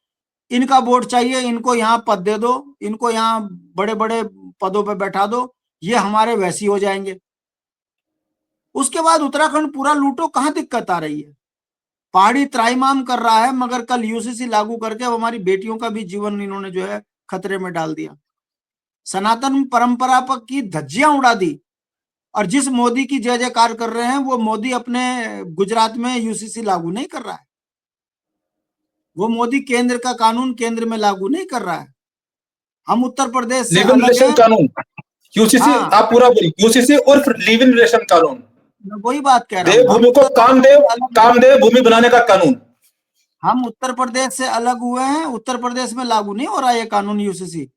इनका वोट चाहिए, इनको यहाँ पद दे दो, इनको यहाँ बड़े बड़े पदों पर बैठा दो, ये हमारे वैसी हो जाएंगे। उसके बाद उत्तराखंड पूरा लूटो, कहाँ दिक्कत आ रही है? पहाड़ी त्राईमाम कर रहा है, मगर कल यूसीसी लागू करके अब हमारी बेटियों का भी जीवन इन्होंने जो है खतरे में डाल दिया। सनातन परंपरा पर की धज्जियां उड़ा दी। और जिस मोदी की जय जयकार कर रहे हैं वो मोदी अपने गुजरात में यूसीसी लागू नहीं कर रहा है। वो मोदी केंद्र का कानून केंद्र में लागू नहीं कर रहा है। हम उत्तर प्रदेश से लिव इन रिलेशन कानून, यूसीसी, हाँ, आप पूरा बोलिए, यूसीसी उर्फ लिव इन रिलेशन कानून, मैं वही बात कह रहा हूँ। देवभूमि को कामदेव भूमि बनाने का कानून। हम उत्तर प्रदेश से अलग हुए हैं, उत्तर प्रदेश में लागू नहीं हो रहा ये कानून यूसीसी,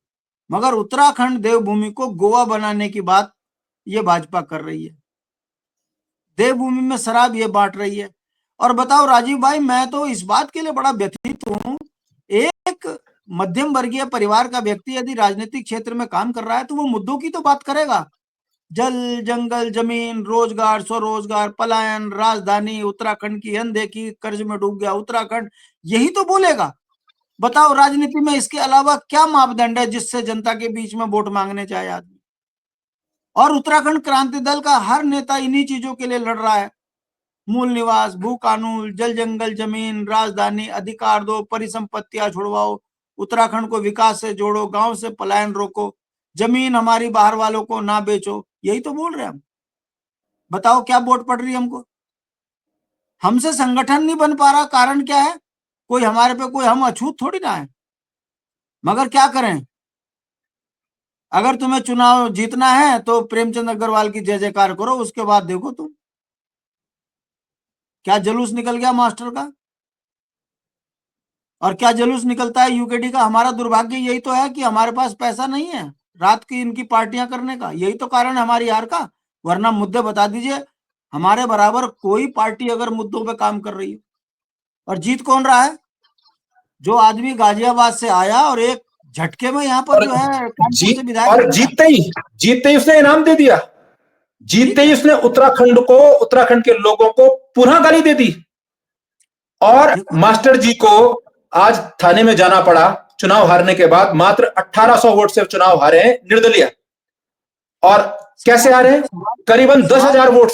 मगर उत्तराखंड देवभूमि को गोवा बनाने की बात ये भाजपा कर रही है। देवभूमि में शराब ये बांट रही है। और बताओ राजीव भाई, मैं तो इस बात के लिए बड़ा व्यथित हूं, एक मध्यम वर्गीय परिवार का व्यक्ति यदि राजनीतिक क्षेत्र में काम कर रहा है तो वो मुद्दों की तो बात करेगा। जल, जंगल, जमीन, रोजगार, स्वरोजगार, पलायन, राजधानी, उत्तराखंड की अनदेखी, कर्ज में डूब गया उत्तराखंड, यही तो बोलेगा। बताओ राजनीति में इसके अलावा क्या मापदंड है जिससे जनता के बीच में वोट मांगने जाए आदमी? और उत्तराखंड क्रांति दल का हर नेता इन्हीं चीजों के लिए लड़ रहा है। मूल निवास, भू कानून, जल जंगल जमीन, राजधानी, अधिकार दो, परिसंपत्तियां छुड़वाओ, उत्तराखंड को विकास से जोड़ो, गांव से पलायन रोको, जमीन हमारी बाहर वालों को ना बेचो, यही तो बोल रहे हैं हम। बताओ क्या वोट पड़ रही है हमको? हमसे संगठन नहीं बन पा रहा, कारण क्या है? कोई हमारे पे कोई हम अछूत थोड़ी ना है। मगर क्या करें, अगर तुम्हें चुनाव जीतना है तो प्रेमचंद अग्रवाल की जय जयकार करो, उसके बाद देखो तुम क्या जलूस निकल गया मास्टर का, और क्या जलूस निकलता है यूकेडी का। हमारा दुर्भाग्य यही तो है कि हमारे पास पैसा नहीं है रात की इनकी पार्टियां करने का, यही तो कारण है हमारी हार का। वरना मुद्दे बता दीजिए, हमारे बराबर कोई पार्टी अगर मुद्दों पे काम कर रही है। और जीत कौन रहा है? जो आदमी गाजियाबाद से आया और एक झटके में यहाँ पर जो है कानपुर से विधायक और जीतते ही उसने इनाम दे दिया। जीतते ही उसने उत्तराखंड के लोगों को पुनः गाली दे दी। और मास्टर जी को आज थाने में जाना पड़ा चुनाव हारने के बाद। मात्र 1800 वोट से चुनाव हारे हैं निर्दलीय। और कैसे हारे? करीबन 10,000 वोट,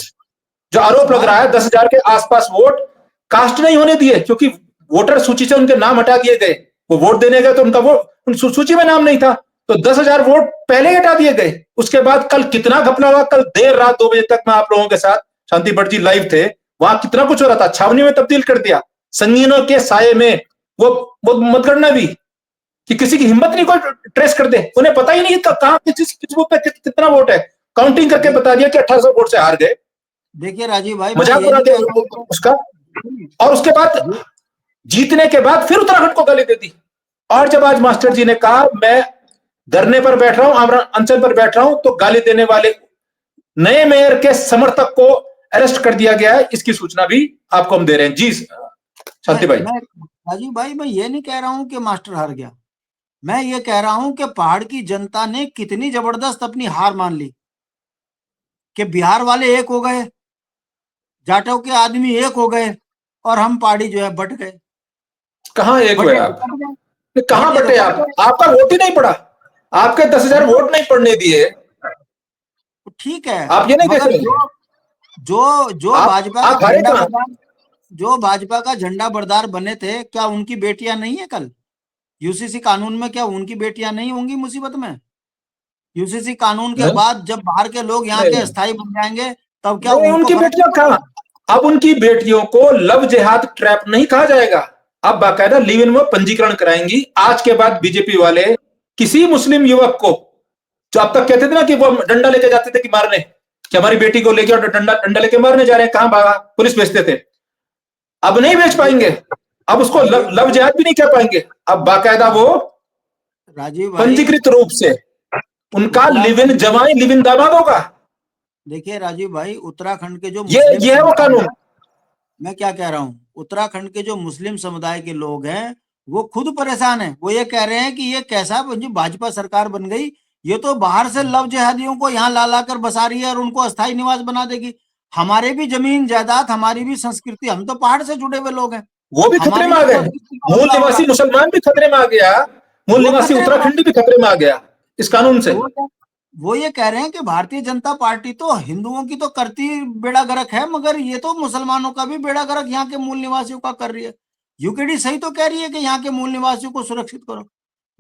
जो आरोप लग रहा है 10,000 के आसपास वोट कास्ट नहीं होने दिए, क्योंकि वोटर सूची से उनके नाम हटा दिए गए। वो वोट देने गए तो उनका वोट सूची में नाम नहीं था, तो 10,000 वोट पहले ही हटा दिए गए। उसके बाद कल कितना घपला हुआ। कल देर रात 2 बजे तक मैं आप लोगों के साथ, शांति भट्ट जी लाइव थे, वहां कितना कुछ हो रहा था। छावनी में तब्दील कर दिया, संगीनों के साये में। वो मतगणना भी कि किसी की हिम्मत नहीं कोई ट्रेस कर दे, उन्हें पता ही नहीं कहां किस बूथ पे कितना वोट है। काउंटिंग करके बता दिया कि 1800 वोट से हार गए। देखिए राजीव भाई, मजाक उड़ा दिया उसका। और उसके बाद जीतने के बाद फिर उत्तराखंड को गाली दे दी। और जब आज मास्टर जी ने कहा मैं धरने पर बैठ रहा हूं, आमरण अनशन पर बैठ रहा हूं, तो गाली देने वाले नए मेयर के समर्थक को अरेस्ट कर दिया गया है। इसकी सूचना भी आपको हम दे रहे हैं। जी शांति भाई। राजीव भाई, मैं ये नहीं कह रहा हूं कि मास्टर हार गया, मैं ये कह रहा हूं कि पहाड़ की जनता ने कितनी जबरदस्त अपनी हार मान ली कि बिहार वाले एक हो गए, जाटव के आदमी एक हो गए, और हम पहाड़ी जो है बट गए। कहां एक हुए आप? कहां बटे आप? आपका वोट ही नहीं पड़ा, आपके 10,000 वोट नहीं पड़ने दिए। ठीक है, आप ये नहीं देख रहे? जो भाजपा का झंडा बरदार बने थे, क्या उनकी बेटियां नहीं है कल यूसीसी कानून में? क्या उनकी बेटियां नहीं होंगी मुसीबत में? यूसीसी कानून के बाद जब बाहर के लोग यहाँ के अस्थायी बन जाएंगे, तब क्या उनकी बेटियां कहां? अब उनकी बेटियों को लव जिहाद ट्रैप नहीं कहा जाएगा, अब बाकायदा लिव इन में पंजीकरण कराएंगी। आज के बाद बीजेपी वाले किसी मुस्लिम युवक को, जो अब तक कहते थे ना कि वो डंडा लेके जाते थे कि मारने, कि हमारी बेटी को लेके और डंडा लेके मारने जा रहे हैं, कहां भागा? पुलिस भेजते थे। अब नहीं भेज पाएंगे, अब उसको लव जिहाद भी नहीं कह पाएंगे। अब बाकायदा वो राजीव पंजीकृत रूप से उनका live in Jawai, live in दामाद होगा। देखिए राजीव भाई, उत्तराखंड के जो ये है वो कानून। मैं क्या कह रहा हूँ, उत्तराखंड के जो मुस्लिम समुदाय के लोग हैं वो खुद परेशान हैं। वो ये कह रहे हैं कि ये कैसा भाजपा सरकार बन गई, ये तो बाहर से लव जिहादियों को यहाँ ला ला कर बसा रही है और उनको अस्थायी निवास बना देगी। हमारे भी जमीन जायदाद, हमारी भी संस्कृति, हम तो पहाड़ से जुड़े हुए लोग हैं, वो भी खतरे में आ गए। मूल निवासी मुसलमान भी खतरे में आ गया, मूल निवासी उत्तराखंडी भी खतरे में आ गया इस कानून से। वो ये कह रहे हैं कि भारतीय जनता पार्टी तो हिंदुओं की तो करती बेड़ा गर्क है, मगर ये तो मुसलमानों का भी बेड़ा गर्क यहाँ के मूल निवासियों का कर रही है। यूकेडी सही तो कह रही है कि यहाँ के मूल निवासियों को सुरक्षित करो,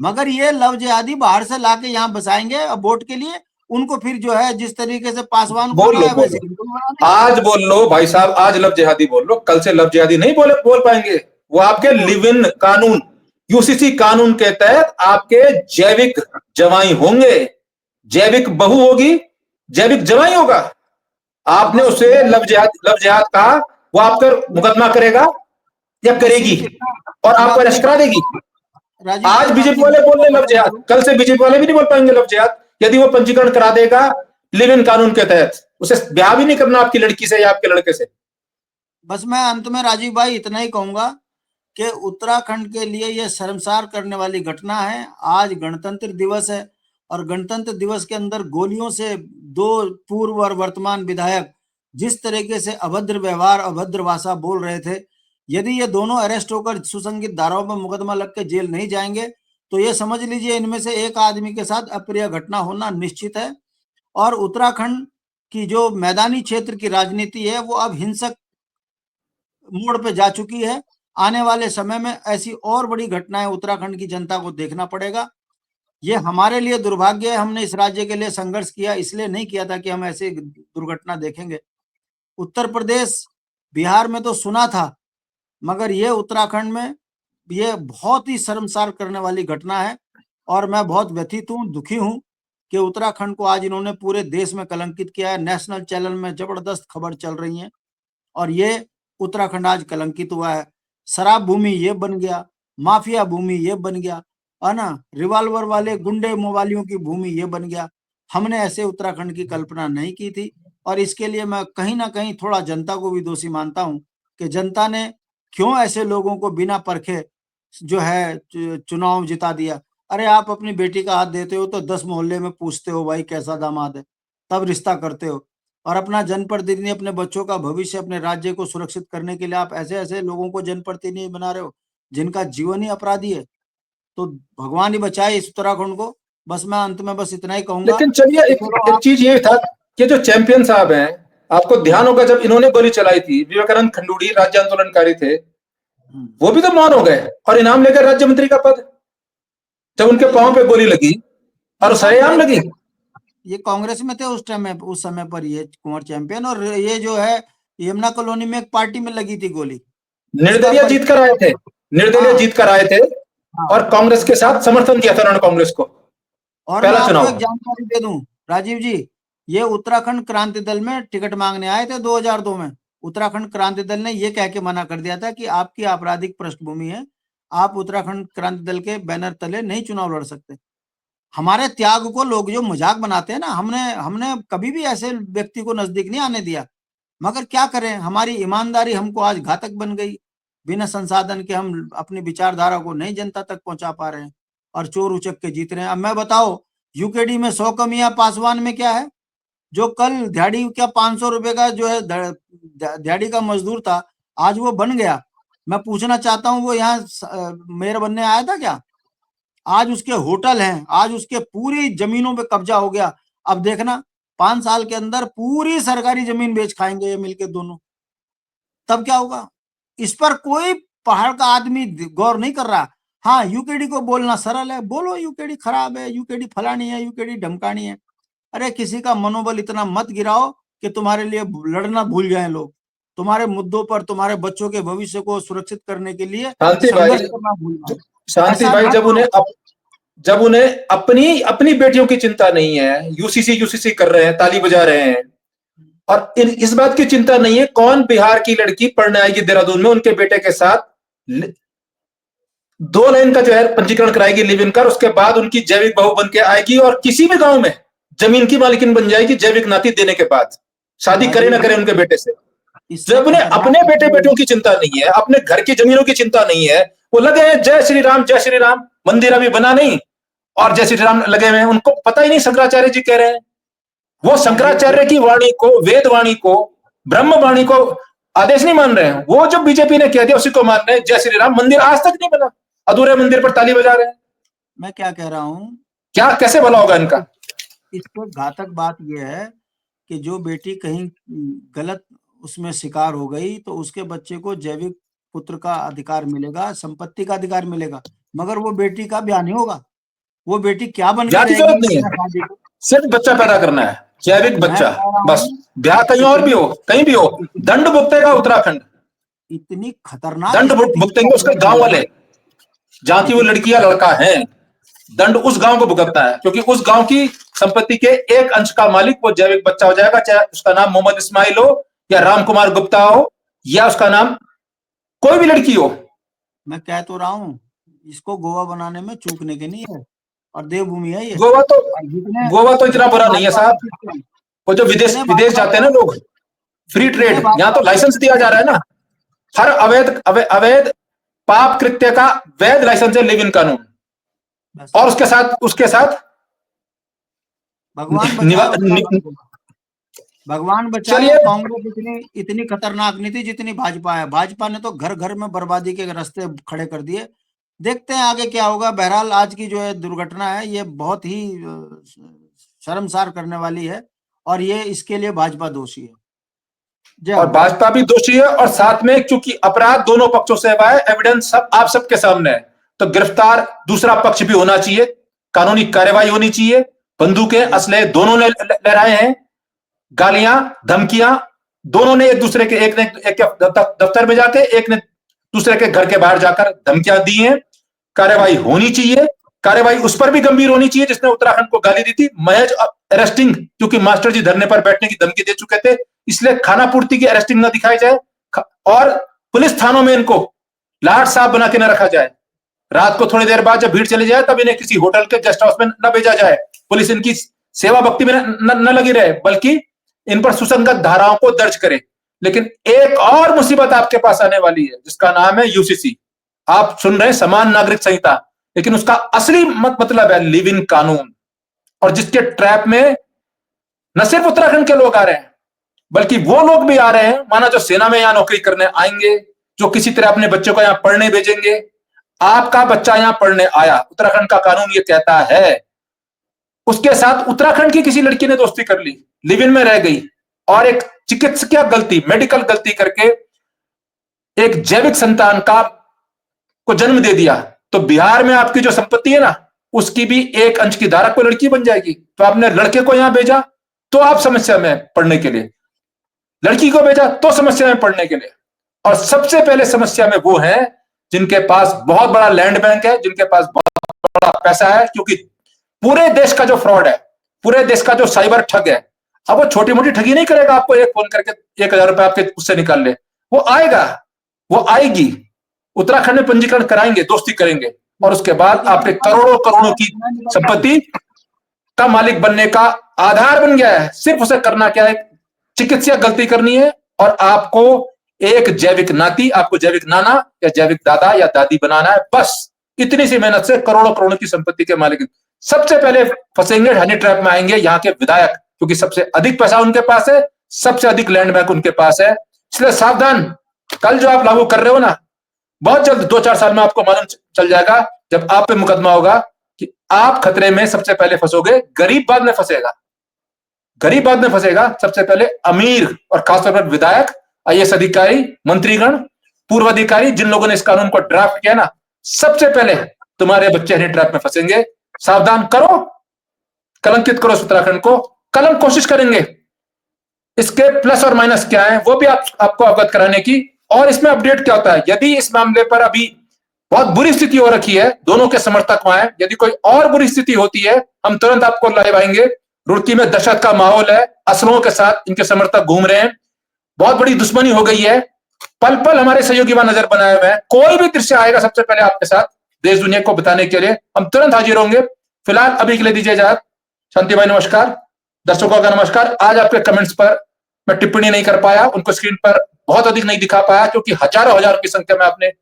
मगर ये लव जिहादी बाहर से लाके यहाँ बसाएंगे वोट के लिए। उनको फिर जो है जिस तरीके से पासवान बोल लो, आज बोल लो भाई साहब, आज लव जिहादी बोल लो, कल से लव जिहादी नहीं बोल पाएंगे। वो आपके लिव इन कानून, यूसीसी कानून के तहत आपके जैविक जवाई होंगे, जैविक बहू होगी, जैविक जवाई होगा। आपने उसे लव जिहाद कहा, वो आप पर मुकदमा करेगा या करेगी और आपको अरेस्ट करा देगी। आज बीजेपी वाले बोल रहे लव जिहाद, कल से बीजेपी वाले भी नहीं बोल पाएंगे लव जिहाद, यदि वो पंजीकरण करा देगा लिव इन कानून के तहत। उसे ब्याह भी नहीं करना आपकी लड़की से या आपके लड़के से। बस मैं अंत में राजीव भाई इतना ही कहूंगा कि उत्तराखंड के लिए यह शर्मसार करने वाली घटना है। आज गणतंत्र दिवस है और गणतंत्र दिवस के अंदर गोलियों से दो पूर्व और वर्तमान विधायक जिस तरीके से अभद्र व्यवहार अभद्र भाषा बोल रहे थे, यदि ये दोनों अरेस्ट होकर सुसंगित धाराओं में मुकदमा लग के जेल नहीं जाएंगे तो ये समझ लीजिए इनमें से एक आदमी के साथ अप्रिय घटना होना निश्चित है। और उत्तराखंड की जो मैदानी क्षेत्र की राजनीति है वो अब हिंसक मोड़ पे जा चुकी है। आने वाले समय में ऐसी और बड़ी घटनाएं उत्तराखंड की जनता को देखना पड़ेगा। ये हमारे लिए दुर्भाग्य है, हमने इस राज्य के लिए संघर्ष किया, इसलिए नहीं किया था कि हम ऐसे दुर्घटना देखेंगे। उत्तर प्रदेश बिहार में तो सुना था, मगर ये उत्तराखंड में ये बहुत ही शर्मसार करने वाली घटना है और मैं बहुत व्यथित हूँ, दुखी हूँ कि उत्तराखंड को आज इन्होंने पूरे देश में कलंकित किया है। नेशनल चैनल में जबरदस्त खबर चल रही है और ये उत्तराखंड आज कलंकित हुआ है। शराब भूमि ये बन गया, माफिया भूमि ये बन गया, है ना, रिवॉल्वर वाले गुंडे मोवालियों की भूमि ये बन गया। हमने ऐसे उत्तराखंड की कल्पना नहीं की थी और इसके लिए मैं कहीं ना कहीं थोड़ा जनता को भी दोषी मानता हूं कि जनता ने क्यों ऐसे लोगों को बिना परखे जो है चुनाव जिता दिया। अरे आप अपनी बेटी का हाथ देते हो तो 10 मोहल्ले में पूछते हो भाई कैसा दामाद है, तब रिश्ता करते हो। और अपना जनप्रतिनिधि, अपने बच्चों का भविष्य, अपने राज्य को सुरक्षित करने के लिए आप ऐसे ऐसे लोगों को जनप्रतिनिधि बना रहे हो जिनका जीवन ही अपराधी है। तो भगवान ही बचाए इस उत्तराखंड को। बस मैं अंत में बस इतना ही कहूंगा। लेकिन चलिए एक चीज ये था कि जो चैंपियन साहब हैं, आपको ध्यान होगा जब इन्होंने गोली चलाई थी, विवेकानंद खंडूड़ी राज्य आंदोलनकारी थे, वो भी तो मौन हो गए और इनाम लेकर राज्य मंत्री का पद, जब उनके पांव पे गोली लगी और सरेआम लगी। ये कांग्रेस में थे उस टाइम में, उस समय पर ये कुंवर चैंपियन, और ये जो है यमुना कॉलोनी में एक पार्टी में लगी थी गोली। निर्दलीय जीत कर आए थे, निर्दलीय जीत कर आए थे और कांग्रेस के साथ समर्थन किया था उन्होंने कांग्रेस को। और मैं आपको एक जानकारी दे दूं राजीव जी, ये उत्तराखंड क्रांति दल में टिकट मांगने आए थे 2002 में। उत्तराखंड क्रांति दल ने ये कह के मना कर दिया था कि आपकी आपराधिक पृष्ठभूमि है, आप उत्तराखंड क्रांति दल के बैनर तले नहीं चुनाव लड़ सकते। हमारे त्याग को लोग जो मजाक बनाते हैं ना, हमने कभी भी ऐसे व्यक्ति को नजदीक नहीं आने दिया, मगर क्या करें, हमारी ईमानदारी हमको आज घातक बन गई। बिना संसाधन के हम अपनी विचारधारा को नहीं जनता तक पहुंचा पा रहे हैं और चोर उचक के जीत रहे हैं। अब मैं बताओ, यूकेडी में 100 कमियां, पासवान में क्या है? जो कल दिहाड़ी का 500 रुपए का जो है दिहाड़ी का मजदूर था, आज वो बन गया। मैं पूछना चाहता हूँ, वो यहाँ मेयर बनने आया था क्या? आज उसके होटल हैं, आज उसके पूरी जमीनों पे कब्जा हो गया। अब देखना 5 साल के अंदर पूरी सरकारी जमीन बेच खाएंगे ये मिलके दोनों, तब क्या होगा? इस पर कोई पहाड़ का आदमी गौर नहीं कर रहा। हाँ, यूकेडी को बोलना सरल है, बोलो यूकेडी खराब है, यूकेडी फलानी है, यूकेडी ढमकानी है। अरे किसी का मनोबल इतना मत गिराओ कि तुम्हारे लिए लड़ना भूल जाए लोग, तुम्हारे मुद्दों पर, तुम्हारे बच्चों के भविष्य को सुरक्षित करने के लिए संघर्ष करना भूल जाए। शांति भाई, जब उन्हें अपनी बेटियों की चिंता नहीं है, यूसीसी कर रहे हैं, ताली बजा रहे हैं, और इस बात की चिंता नहीं है कौन बिहार की लड़की पढ़ने आएगी देहरादून में उनके बेटे के साथ 2 लाइन का जो है पंजीकरण कराएगी लिव इन कर, उसके बाद उनकी जैविक बहू बन के आएगी और किसी भी गांव में जमीन की मालिकिन बन जाएगी जैविक नाती देने के बाद, शादी करे ना करे उनके बेटे से। जब उन्हें अपने बेटे बेटियों की चिंता नहीं है, अपने घर की जमीनों की चिंता नहीं है, वो लगे हैं जय श्री राम, मंदिर अभी बना नहीं और जय श्री राम लगे हुए हैं। उनको पता ही नहीं शंकराचार्य जी कह रहे हैं, वो शंकराचार्य की वाणी को, वेद वाणी को, ब्रह्म वाणी को आदेश नहीं मान रहे हैं। वो जो बीजेपी ने कह दिया उसी को मान रहे हैं। जय श्री राम मंदिर आज तक नहीं बना, अधूरे मंदिर पर ताली बजा रहे हैं। मैं क्या कह रहा हूं, क्या कैसे भला होगा इनका? इस पर घातक बात यह है कि जो बेटी कहीं गलत उसमें शिकार हो गई तो उसके बच्चे को जैविक पुत्र का अधिकार मिलेगा, संपत्ति का अधिकार मिलेगा, मगर वो बेटी का ब्याह नहीं होगा। वो बेटी क्या बन गई? सिर्फ बच्चा पैदा करना है, जैविक बच्चा, बस। ब्याह कहीं और भी हो, कहीं भी हो, दंड भुगतेगा उत्तराखंड। इतनी खतरनाक दंड भुगतेंगे उसके गांव वाले, जहां की वो लड़कियां लड़का है। दंड उस गांव को भुगतना है, क्योंकि उस गांव की संपत्ति के एक अंश का मालिक वो जैविक बच्चा हो जाएगा, चाहे उसका नाम मोहम्मद इस्माइल हो या राम कुमार गुप्ता हो या उसका नाम कोई भी लड़की हो। मैं कह तो रहा हूं, इसको गोवा बनाने में चूकने के नहीं है, और देवभूमि है ये। गोवा तो इतना बुरा नहीं है साहब। वो जो विदेश जाते हैं ना लोग, फ्री ट्रेड, यहाँ तो लाइसेंस दिया जा रहा है ना। हर अवैध पाप कृत्य का वैध लाइसेंस है लिव इन कानून। बस। और उसके साथ भगवान निवा- बचाए नि- भगवान बचाए। चलिए। कांग्रेस इतनी खतरनाक नहीं थी जितनी भाजपा है। भाजपा ने तो घर घर में बर्बादी के रास्ते खड़े कर दिए। देखते हैं आगे क्या होगा। बहरहाल आज की जो है दुर्घटना है ये बहुत ही शर्मसार करने वाली है और ये इसके लिए भाजपा दोषी है। और भाजपा भी दोषी है, और साथ में क्योंकि अपराध दोनों पक्षों से हुआ है, एविडेंस सब आप सबके सामने है, तो गिरफ्तार दूसरा पक्ष भी होना चाहिए, कानूनी कार्रवाई होनी चाहिए। बंदूकें असले दोनों ने लहराए हैं, गालियां धमकियां दोनों ने एक दूसरे के, एक ने एक के दफ्तर में जाके, एक ने दूसरे के घर के बाहर जाकर धमकियां दी हैं। कार्रवाई होनी चाहिए। कार्रवाई उस पर भी गंभीर होनी चाहिए जिसने उत्तराखंड को गाली दी थी। महज अरेस्टिंग, क्योंकि मास्टर जी धरने पर बैठने की धमकी दे चुके थे, इसलिए खाना पूर्ति की अरेस्टिंग न दिखाई जाए, और पुलिस थानों में इनको लाट साहब बना के न रखा जाए। रात को थोड़ी देर बाद जब भीड़ चली जाए तब इन्हें किसी होटल के गेस्ट हाउस में न भेजा जाए। पुलिस इनकी सेवा भक्ति में न लगी रहे, बल्कि इन पर सुसंगत धाराओं को दर्ज करे। लेकिन एक और मुसीबत आपके पास आने वाली है जिसका नाम है यूसीसी। आप सुन रहे हैं समान नागरिक संहिता, लेकिन उसका असली मतलब है लिव इन कानून, और जिसके ट्रैप में न सिर्फ उत्तराखंड के लोग आ रहे हैं बल्कि वो लोग भी आ रहे हैं, माना जो सेना में यहां नौकरी करने आएंगे, जो किसी तरह अपने बच्चों को यहां पढ़ने भेजेंगे। आपका बच्चा यहां पढ़ने आया, उत्तराखंड का कानून ये कहता है, उसके साथ उत्तराखंड की किसी लड़की ने दोस्ती कर ली, लिव इन में रह गई, और एक चिकित्सकीय गलती, मेडिकल गलती करके एक जैविक संतान को जन्म दे दिया, तो बिहार में आपकी जो संपत्ति है ना, उसकी भी एक अंश की धारक को लड़की बन जाएगी। तो आपने लड़के को यहां भेजा तो आप समस्या में पढ़ने के लिए, लड़की को भेजा तो समस्या में पढ़ने के लिए। और सबसे पहले समस्या में वो है जिनके पास बहुत बड़ा लैंड बैंक है, जिनके पास बहुत बड़ा पैसा है, क्योंकि पूरे देश का जो फ्रॉड है, पूरे देश का जो साइबर ठग है, अब वो छोटी मोटी ठगी नहीं करेगा आपको एक फोन करके 1000 रुपए आपके उससे निकाल ले। वो आएगा, वो आएगी, उत्तराखंड में पंजीकरण कराएंगे, दोस्ती करेंगे, और उसके बाद आपके करोड़ों करोड़ों की संपत्ति का मालिक बनने का आधार बन गया है। सिर्फ उसे करना क्या है, चिकित्सीय गलती करनी है, और आपको एक जैविक नाती, आपको जैविक नाना या जैविक दादा या दादी बनाना है। बस इतनी सी मेहनत से करोड़ों करोड़ों की संपत्ति के मालिक सबसे पहले फंसेंगे, हनी ट्रैप में आएंगे यहाँ के विधायक, क्योंकि सबसे अधिक पैसा उनके पास है, सबसे अधिक लैंड बैंक उनके पास है। इसलिए सावधान। कल जो आप लागू कर रहे हो ना, बहुत जल्द 2-4 साल में आपको मालूम चल जाएगा, जब आप पे मुकदमा होगा, कि आप खतरे में सबसे पहले फंसोगे, गरीब बाद में फंसेगा। गरीब बाद में फंसेगा, सबसे पहले अमीर, और खासतौर पर विधायक, आईएएस अधिकारी, मंत्रीगण, पूर्व अधिकारी, जिन लोगों ने इस कानून को ड्राफ्ट किया ना, सबसे पहले तुम्हारे बच्चे हनी ट्रैप में फंसेंगे। सावधान करो, कलंकित करो उत्तराखंड को। कल हम कोशिश करेंगे इसके प्लस और माइनस क्या है वो भी आपको अवगत कराने की, और इसमें अपडेट क्या होता है। यदि इस मामले पर अभी बहुत बुरी स्थिति हो रखी है, दोनों के समर्थक वहां हैं, यदि कोई और बुरी स्थिति होती है, हम तुरंत आपको लाइव आएंगे। रुड़की में दहशत का माहौल है, असलों के साथ इनके समर्थक घूम रहे हैं, बहुत बड़ी दुश्मनी हो गई है, पल पल हमारे सहयोगी वहां नजर बनाए हुए हैं। कोई भी दृश्य आएगा सबसे पहले आपके साथ देश दुनिया को बताने के लिए हम तुरंत हाजिर होंगे। फिलहाल अभी के लिए दीजिए इजाजत। शांति भाई नमस्कार, दर्शकों का नमस्कार। आज आपके कमेंट्स पर मैं टिप्पणी नहीं कर पाया, उनको स्क्रीन पर बहुत अधिक नहीं दिखा पाया, क्योंकि हजारों हजारों की संख्या में आपने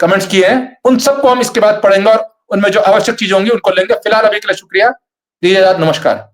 कमेंट्स किए हैं। उन सबको हम इसके बाद पढ़ेंगे और उनमें जो आवश्यक चीजें होंगी उनको लेंगे। फिलहाल अभी के लिए शुक्रिया, दीजिए इजाजत, नमस्कार।